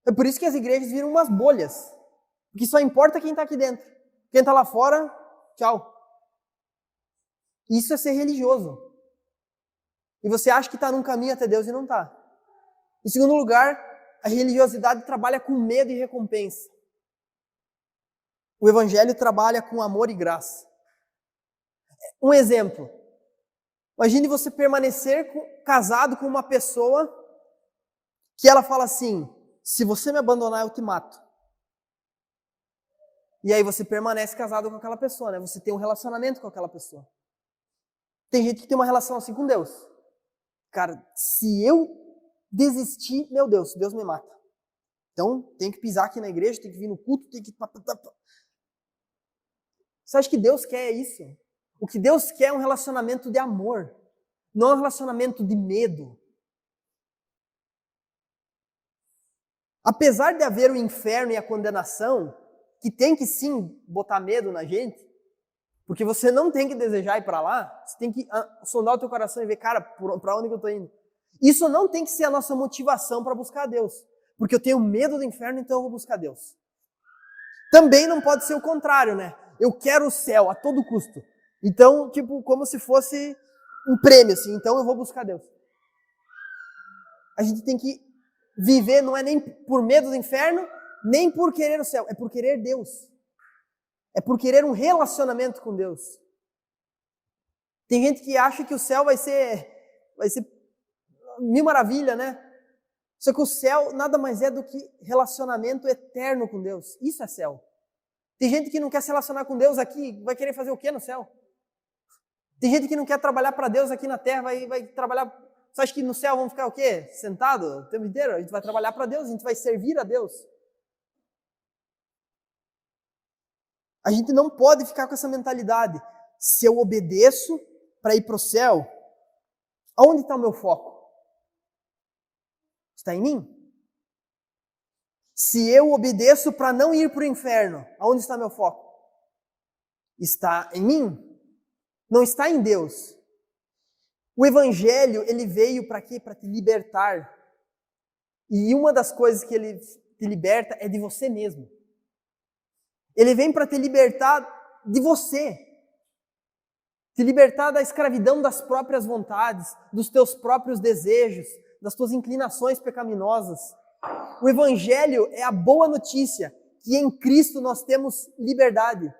É por isso que as igrejas viram umas bolhas. Porque só importa quem está aqui dentro. Quem está lá fora, Tchau. Isso é ser religioso. E você acha que está num caminho até Deus e não está. Em segundo lugar, a religiosidade trabalha com medo e recompensa. O evangelho trabalha com amor e graça. Um exemplo. Imagine você permanecer casado com uma pessoa que ela fala assim, se você me abandonar, eu te mato. E aí você permanece casado com aquela pessoa, né? Você tem um relacionamento com aquela pessoa. Tem gente que tem uma relação assim com Deus. Cara, se eu desistir, meu Deus, Deus me mata. Então, tem que pisar aqui na igreja, tem que vir no culto, tem que... Você acha que Deus quer isso? O que Deus quer é um relacionamento de amor, não um relacionamento de medo. Apesar de haver o inferno e a condenação, que tem que sim botar medo na gente, porque você não tem que desejar ir para lá, você tem que sondar o teu coração e ver, cara, para onde que eu estou indo? Isso não tem que ser a nossa motivação para buscar Deus, porque eu tenho medo do inferno, então eu vou buscar Deus. Também não pode ser o contrário, né? Eu quero o céu a todo custo. Então, tipo, como se fosse um prêmio, assim, então eu vou buscar Deus. A gente tem que viver, não é nem por medo do inferno, nem por querer o céu, é por querer Deus. É por querer um relacionamento com Deus. Tem gente que acha que o céu vai ser mil maravilha, né? Só que o céu nada mais é do que relacionamento eterno com Deus. Isso é céu. Tem gente que não quer se relacionar com Deus aqui, vai querer fazer o quê no céu? Tem gente que não quer trabalhar para Deus aqui na terra, vai trabalhar... Você acha que no céu vamos ficar o quê? Sentado o tempo inteiro? A gente vai trabalhar para Deus, a gente vai servir a Deus. A gente não pode ficar com essa mentalidade. Se eu obedeço para ir para o céu, aonde está o meu foco? Está em mim? Se eu obedeço para não ir para o inferno, aonde está meu foco? Está em mim? Não está em Deus. O evangelho, ele veio para quê? Para te libertar. E uma das coisas que ele te liberta é de você mesmo. Ele vem para te libertar de você. Te libertar da escravidão das próprias vontades, dos teus próprios desejos, das tuas inclinações pecaminosas. O evangelho é a boa notícia que em Cristo nós temos liberdade.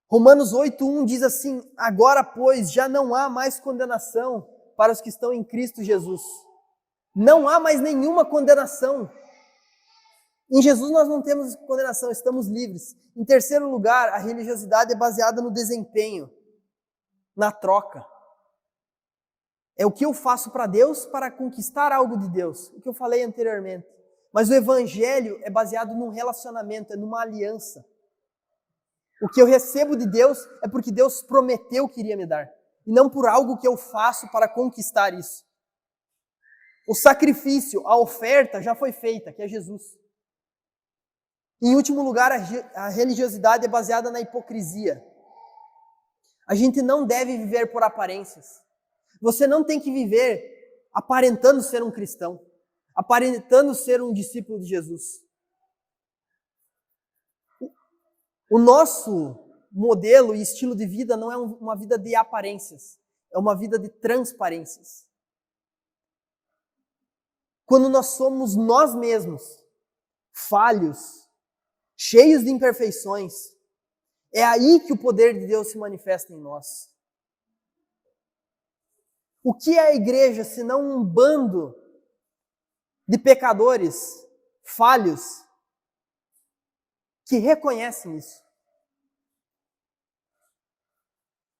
Romanos 8:1 diz assim: agora, pois, já não há mais condenação para os que estão em Cristo Jesus. Não há mais nenhuma condenação. Em Jesus nós não temos condenação, estamos livres. Em terceiro lugar, a religiosidade é baseada no desempenho, na troca. É o que eu faço para Deus para conquistar algo de Deus, o que eu falei anteriormente. Mas o evangelho é baseado num relacionamento, é numa aliança. O que eu recebo de Deus é porque Deus prometeu que iria me dar, e não por algo que eu faço para conquistar isso. O sacrifício, a oferta já foi feita, que é Jesus. Em último lugar, a religiosidade é baseada na hipocrisia. A gente não deve viver por aparências. Você não tem que viver aparentando ser um cristão, aparentando ser um discípulo de Jesus. O nosso modelo e estilo de vida não é uma vida de aparências, é uma vida de transparências. Quando nós somos nós mesmos, falhos, cheios de imperfeições, é aí que o poder de Deus se manifesta em nós. O que é a igreja senão um bando de pecadores falhos que reconhecem isso?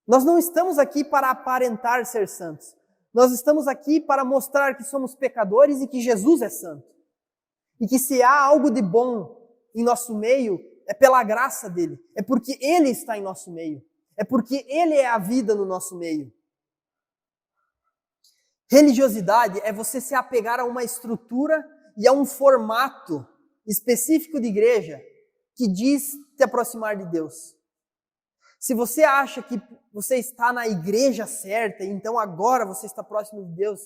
Nós não estamos aqui para aparentar ser santos. Nós estamos aqui para mostrar que somos pecadores e que Jesus é santo. E que se há algo de bom em nosso meio, é pela graça dele. É porque ele está em nosso meio. É porque ele é a vida no nosso meio. Religiosidade é você se apegar a uma estrutura e a um formato específico de igreja que diz te aproximar de Deus. Se você acha que você está na igreja certa e então agora você está próximo de Deus,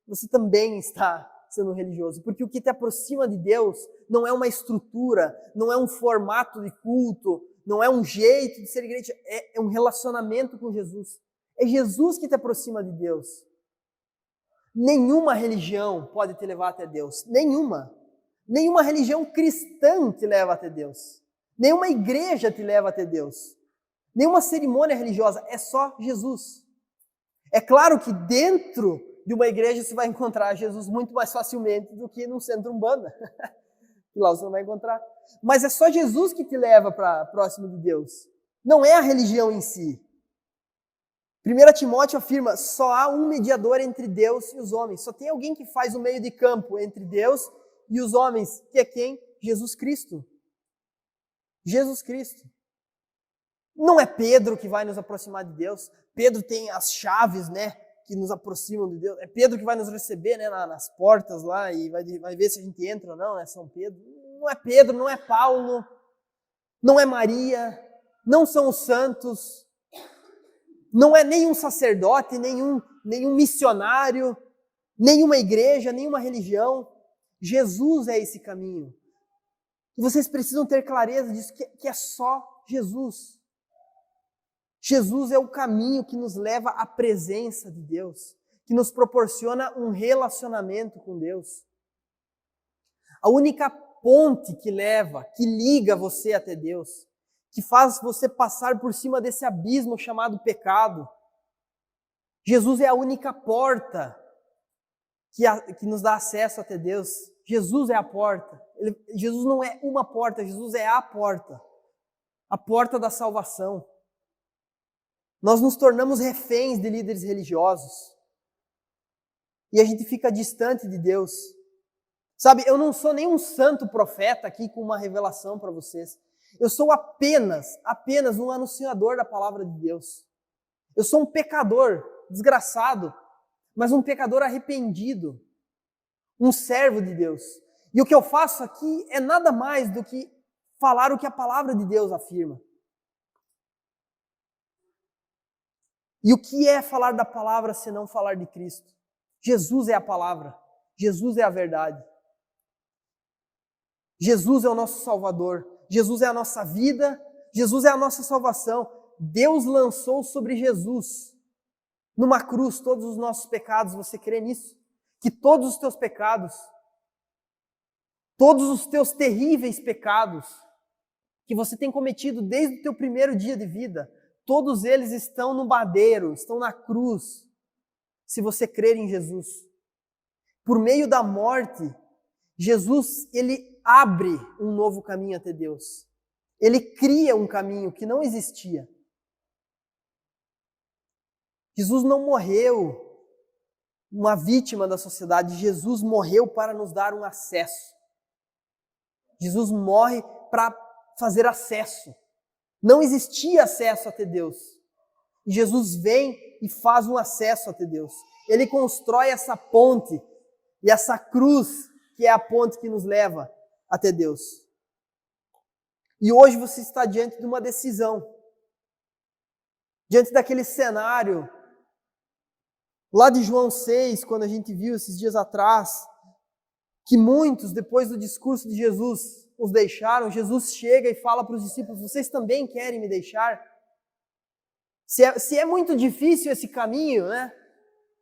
você também está sendo religioso. Porque o que te aproxima de Deus não é uma estrutura, não é um formato de culto, não é um jeito de ser igreja, é um relacionamento com Jesus. É Jesus que te aproxima de Deus. Nenhuma religião pode te levar até Deus. Nenhuma. Nenhuma religião cristã te leva até Deus. Nenhuma igreja te leva até Deus. Nenhuma cerimônia religiosa. É só Jesus. É claro que dentro de uma igreja você vai encontrar Jesus muito mais facilmente do que num centro umbanda. Que lá você não vai encontrar. Mas é só Jesus que te leva para próximo de Deus. Não é a religião em si. 1 Timóteo afirma, só há um mediador entre Deus e os homens. Só tem alguém que faz o meio de campo entre Deus e os homens. Que é quem? Jesus Cristo. Jesus Cristo. Não é Pedro que vai nos aproximar de Deus. Pedro tem as chaves, né, que nos aproximam de Deus. É Pedro que vai nos receber, né, nas portas lá e vai ver se a gente entra ou não, né, São Pedro. Não é Pedro, não é Paulo, não é Maria, não são os santos, não é nenhum sacerdote, nenhum missionário, nenhuma igreja, nenhuma religião. Jesus é esse caminho. E vocês precisam ter clareza disso, que é só Jesus. Jesus é o caminho que nos leva à presença de Deus, que nos proporciona um relacionamento com Deus. A única ponte que liga você até Deus, que faz você passar por cima desse abismo chamado pecado. Jesus é a única porta que nos dá acesso até Deus. Jesus é a porta. Jesus não é uma porta, Jesus é a porta da salvação. Nós nos tornamos reféns de líderes religiosos e a gente fica distante de Deus. Sabe, eu não sou nenhum santo profeta aqui com uma revelação para vocês. Eu sou apenas um anunciador da palavra de Deus. Eu sou um pecador desgraçado, mas um pecador arrependido, um servo de Deus. E o que eu faço aqui é nada mais do que falar o que a palavra de Deus afirma. E o que é falar da palavra se não falar de Cristo? Jesus é a palavra, Jesus é a verdade. Jesus é o nosso Salvador, Jesus é a nossa vida, Jesus é a nossa salvação. Deus lançou sobre Jesus, numa cruz, todos os nossos pecados. Você crê nisso? Que todos os teus pecados, todos os teus terríveis pecados, que você tem cometido desde o teu primeiro dia de vida, todos eles estão no madeiro, estão na cruz, se você crer em Jesus. Por meio da morte, Jesus, ele abre um novo caminho até Deus. Ele cria um caminho que não existia. Jesus não morreu uma vítima da sociedade, Jesus morreu para nos dar um acesso. Jesus morre para fazer acesso. Não existia acesso até Deus. E Jesus vem e faz um acesso até Deus. Ele constrói essa ponte e essa cruz, que é a ponte que nos leva até Deus. E hoje você está diante de uma decisão. Diante daquele cenário lá de João 6, quando a gente viu esses dias atrás, que muitos, depois do discurso de Jesus, os deixaram. Jesus chega e fala para os discípulos, vocês também querem me deixar? Se é muito difícil esse caminho, né?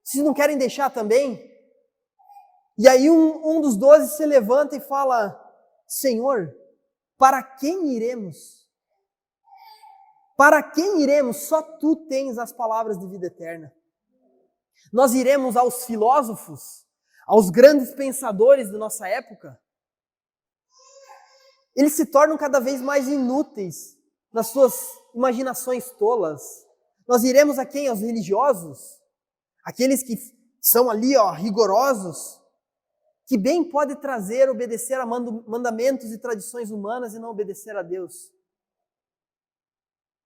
Vocês não querem deixar também? E aí um dos 12 se levanta e fala, Senhor, para quem iremos? Para quem iremos? Só Tu tens as palavras de vida eterna. Nós iremos aos filósofos, aos grandes pensadores da nossa época? Eles se tornam cada vez mais inúteis nas suas imaginações tolas. Nós iremos a quem? Aos religiosos? Aqueles que são ali, rigorosos? Que bem pode obedecer a mandamentos e tradições humanas e não obedecer a Deus?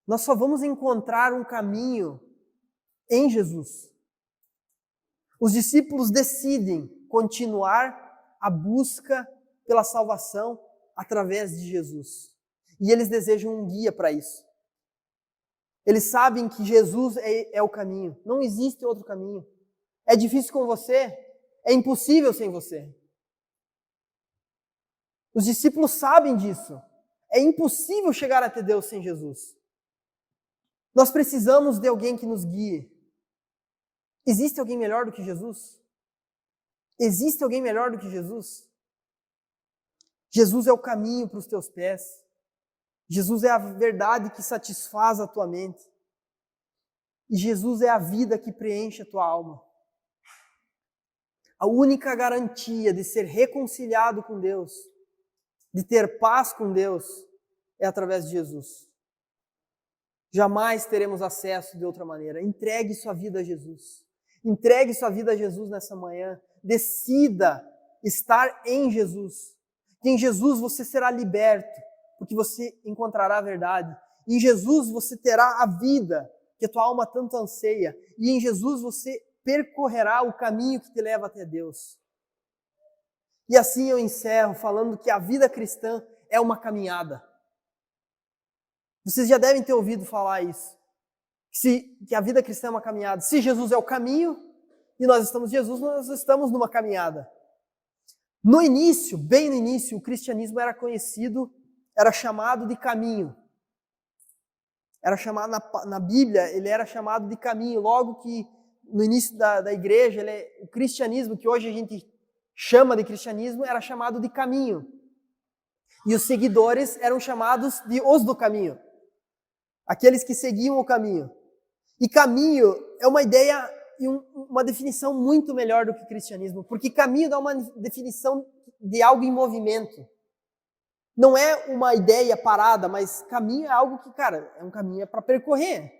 Nós só vamos encontrar um caminho em Jesus. Os discípulos decidem continuar a busca pela salvação através de Jesus. E eles desejam um guia para isso. Eles sabem que Jesus é o caminho. Não existe outro caminho. É difícil com você? É impossível sem você. Os discípulos sabem disso. É impossível chegar até Deus sem Jesus. Nós precisamos de alguém que nos guie. Existe alguém melhor do que Jesus? Existe alguém melhor do que Jesus? Jesus é o caminho para os teus pés. Jesus é a verdade que satisfaz a tua mente. E Jesus é a vida que preenche a tua alma. A única garantia de ser reconciliado com Deus, de ter paz com Deus, é através de Jesus. Jamais teremos acesso de outra maneira. Entregue sua vida a Jesus. Entregue sua vida a Jesus nessa manhã. Decida estar em Jesus. Que em Jesus você será liberto, porque você encontrará a verdade. Em Jesus você terá a vida que a tua alma tanto anseia. E em Jesus você percorrerá o caminho que te leva até Deus. E assim eu encerro falando que a vida cristã é uma caminhada. Vocês já devem ter ouvido falar isso. Que a vida cristã é uma caminhada. Se Jesus é o caminho e nós estamos Jesus, nós estamos numa caminhada. No início, bem no início, o cristianismo era conhecido, era chamado de caminho. Era chamado na Bíblia, ele era chamado de caminho. Logo que no início da igreja, o cristianismo, que hoje a gente chama de cristianismo, era chamado de caminho. E os seguidores eram chamados de os do caminho. Aqueles que seguiam o caminho. E caminho é uma ideia e uma definição muito melhor do que cristianismo, porque caminho dá uma definição de algo em movimento. Não é uma ideia parada, mas caminho é algo que, cara, é um caminho para percorrer.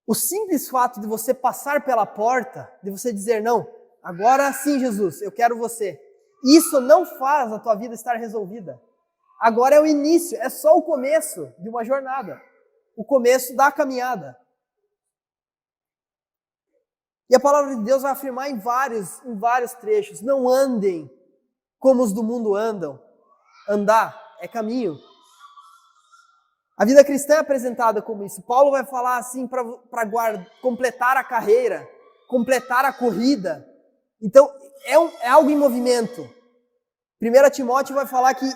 O simples fato de você passar pela porta, de você dizer, não, agora sim, Jesus, eu quero você. Isso não faz a tua vida estar resolvida. Agora é o início, é só o começo de uma jornada. O começo da caminhada. E a palavra de Deus vai afirmar em vários trechos, não andem como os do mundo andam. Andar é caminho. A vida cristã é apresentada como isso. Paulo vai falar assim para completar a carreira, completar a corrida. Então, é algo em movimento. 1 Timóteo vai falar que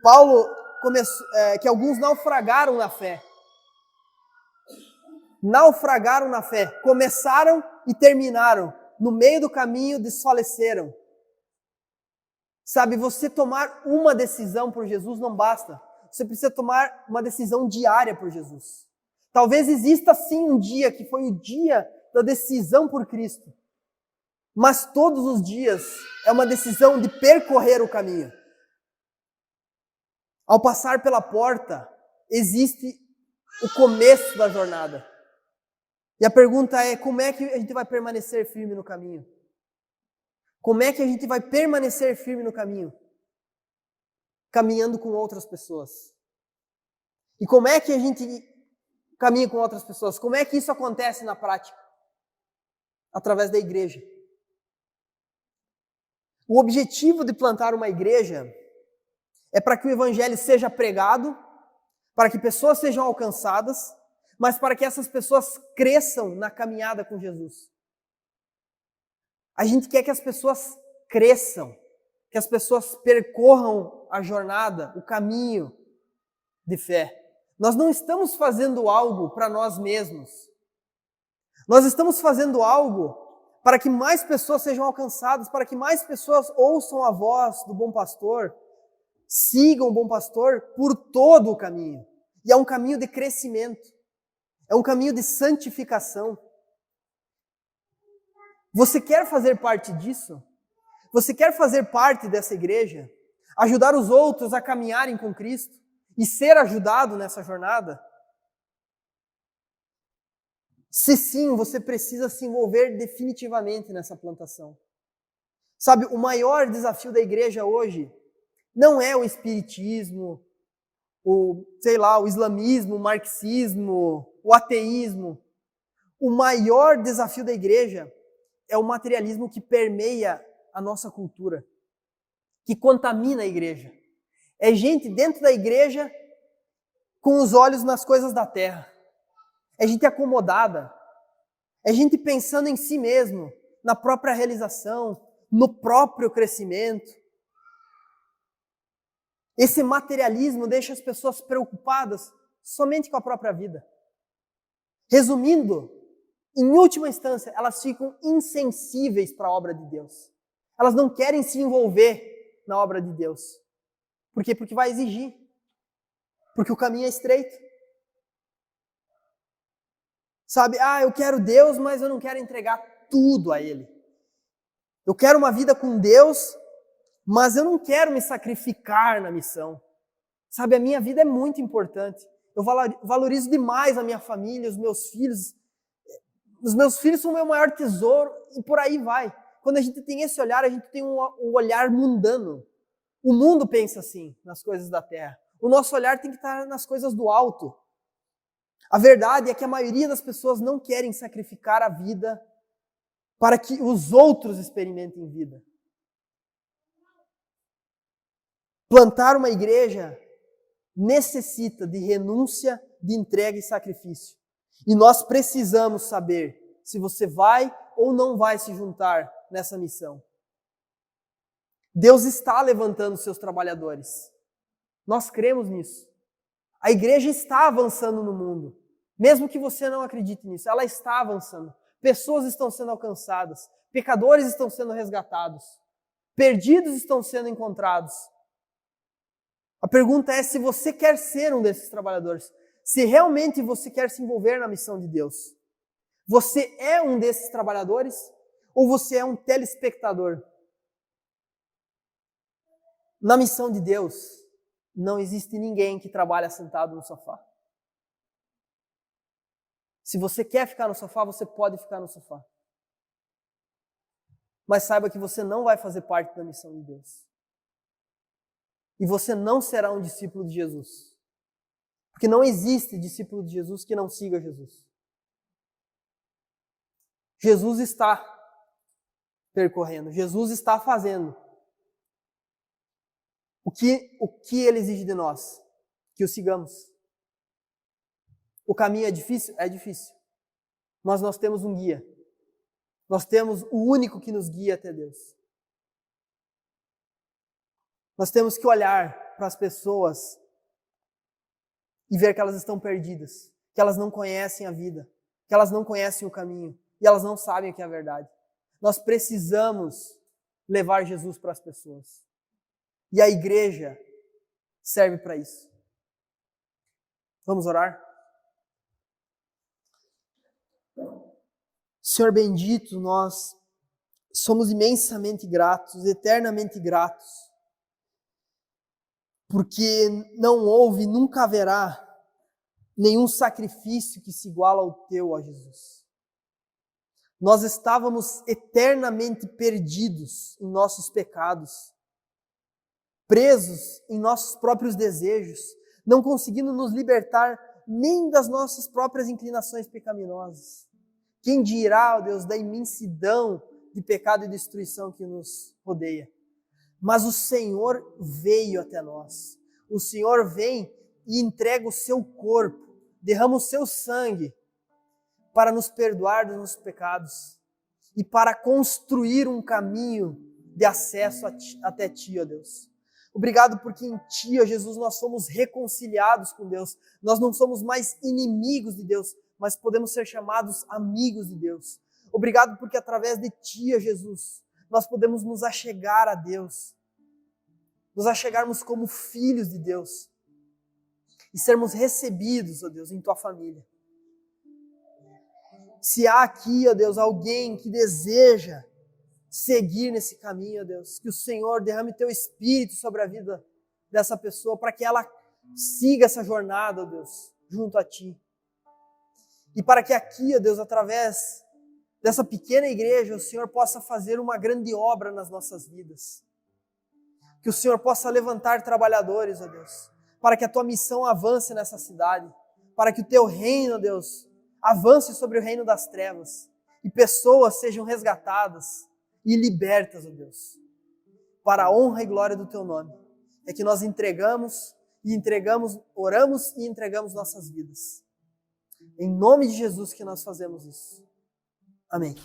Paulo que alguns naufragaram na fé. Naufragaram na fé. Começaram e terminaram. No meio do caminho desfaleceram. Sabe, você tomar uma decisão por Jesus não basta. Você precisa tomar uma decisão diária por Jesus. Talvez exista sim um dia que foi o dia da decisão por Cristo. Mas todos os dias é uma decisão de percorrer o caminho. Ao passar pela porta, existe o começo da jornada. E a pergunta é, como é que a gente vai permanecer firme no caminho? Como é que a gente vai permanecer firme no caminho? Caminhando com outras pessoas. E como é que a gente caminha com outras pessoas? Como é que isso acontece na prática? Através da igreja. O objetivo de plantar uma igreja é para que o evangelho seja pregado, para que pessoas sejam alcançadas, mas para que essas pessoas cresçam na caminhada com Jesus. A gente quer que as pessoas cresçam, que as pessoas percorram a jornada, o caminho de fé. Nós não estamos fazendo algo para nós mesmos. Nós estamos fazendo algo para que mais pessoas sejam alcançadas, para que mais pessoas ouçam a voz do bom pastor, sigam o bom pastor por todo o caminho. E é um caminho de crescimento, é um caminho de santificação. Você quer fazer parte disso? Você quer fazer parte dessa igreja? Ajudar os outros a caminharem com Cristo e ser ajudado nessa jornada? Se sim, você precisa se envolver definitivamente nessa plantação. Sabe, o maior desafio da igreja hoje não é o espiritismo, o islamismo, o marxismo, o ateísmo. O maior desafio da igreja é o materialismo que permeia a nossa cultura, que contamina a igreja. É gente dentro da igreja com os olhos nas coisas da terra. É gente acomodada. É gente pensando em si mesmo, na própria realização, no próprio crescimento. Esse materialismo deixa as pessoas preocupadas somente com a própria vida. Resumindo, em última instância, elas ficam insensíveis para a obra de Deus. Elas não querem se envolver na obra de Deus. Por quê? Porque vai exigir. Porque o caminho é estreito. Sabe, eu quero Deus, mas eu não quero entregar tudo a Ele. Eu quero uma vida com Deus, mas eu não quero me sacrificar na missão. Sabe, a minha vida é muito importante. Eu valorizo demais a minha família, os meus filhos. Os meus filhos são o meu maior tesouro e por aí vai. Quando a gente tem esse olhar, a gente tem um olhar mundano. O mundo pensa assim, nas coisas da terra. O nosso olhar tem que estar nas coisas do alto. A verdade é que a maioria das pessoas não querem sacrificar a vida para que os outros experimentem vida. Plantar uma igreja necessita de renúncia, de entrega e sacrifício. E nós precisamos saber se você vai ou não vai se juntar nessa missão. Deus está levantando seus trabalhadores. Nós cremos nisso. A igreja está avançando no mundo. Mesmo que você não acredite nisso, ela está avançando. Pessoas estão sendo alcançadas. Pecadores estão sendo resgatados. Perdidos estão sendo encontrados. A pergunta é se você quer ser um desses trabalhadores. Se realmente você quer se envolver na missão de Deus. Você é um desses trabalhadores ou você é um telespectador? Na missão de Deus, não existe ninguém que trabalha sentado no sofá. Se você quer ficar no sofá, você pode ficar no sofá. Mas saiba que você não vai fazer parte da missão de Deus. E você não será um discípulo de Jesus. Porque não existe discípulo de Jesus que não siga Jesus. Jesus está percorrendo, Jesus está fazendo. O que Ele exige de nós? Que o sigamos. O caminho é difícil? É difícil. Mas nós temos um guia. Nós temos o único que nos guia até Deus. Nós temos que olhar para as pessoas e ver que elas estão perdidas, que elas não conhecem a vida, que elas não conhecem o caminho e elas não sabem o que é a verdade. Nós precisamos levar Jesus para as pessoas. E a igreja serve para isso. Vamos orar? Senhor bendito, nós somos imensamente gratos, eternamente gratos, porque não houve, nunca haverá nenhum sacrifício que se iguala ao teu, ó Jesus. Nós estávamos eternamente perdidos em nossos pecados, presos em nossos próprios desejos, não conseguindo nos libertar nem das nossas próprias inclinações pecaminosas. Quem dirá, ó Deus, da imensidão de pecado e destruição que nos rodeia? Mas o Senhor veio até nós. O Senhor vem e entrega o seu corpo, derrama o seu sangue para nos perdoar dos nossos pecados e para construir um caminho de acesso até Ti, ó Deus. Obrigado porque em Ti, ó Jesus, nós somos reconciliados com Deus. Nós não somos mais inimigos de Deus, mas podemos ser chamados amigos de Deus. Obrigado porque através de Ti, ó Jesus, nós podemos nos achegar a Deus, nos achegarmos como filhos de Deus e sermos recebidos, ó Deus, em Tua família. Se há aqui, ó Deus, alguém que deseja seguir nesse caminho, ó Deus, que o Senhor derrame Teu Espírito sobre a vida dessa pessoa para que ela siga essa jornada, ó Deus, junto a Ti. E para que aqui, ó Deus, através dessa pequena igreja, o Senhor possa fazer uma grande obra nas nossas vidas. Que o Senhor possa levantar trabalhadores, ó Deus, para que a Tua missão avance nessa cidade, para que o Teu reino, ó Deus, avance sobre o reino das trevas e pessoas sejam resgatadas e libertas, ó Deus, para a honra e glória do Teu nome. É que nós oramos e entregamos nossas vidas. Em nome de Jesus que nós fazemos isso. Amém.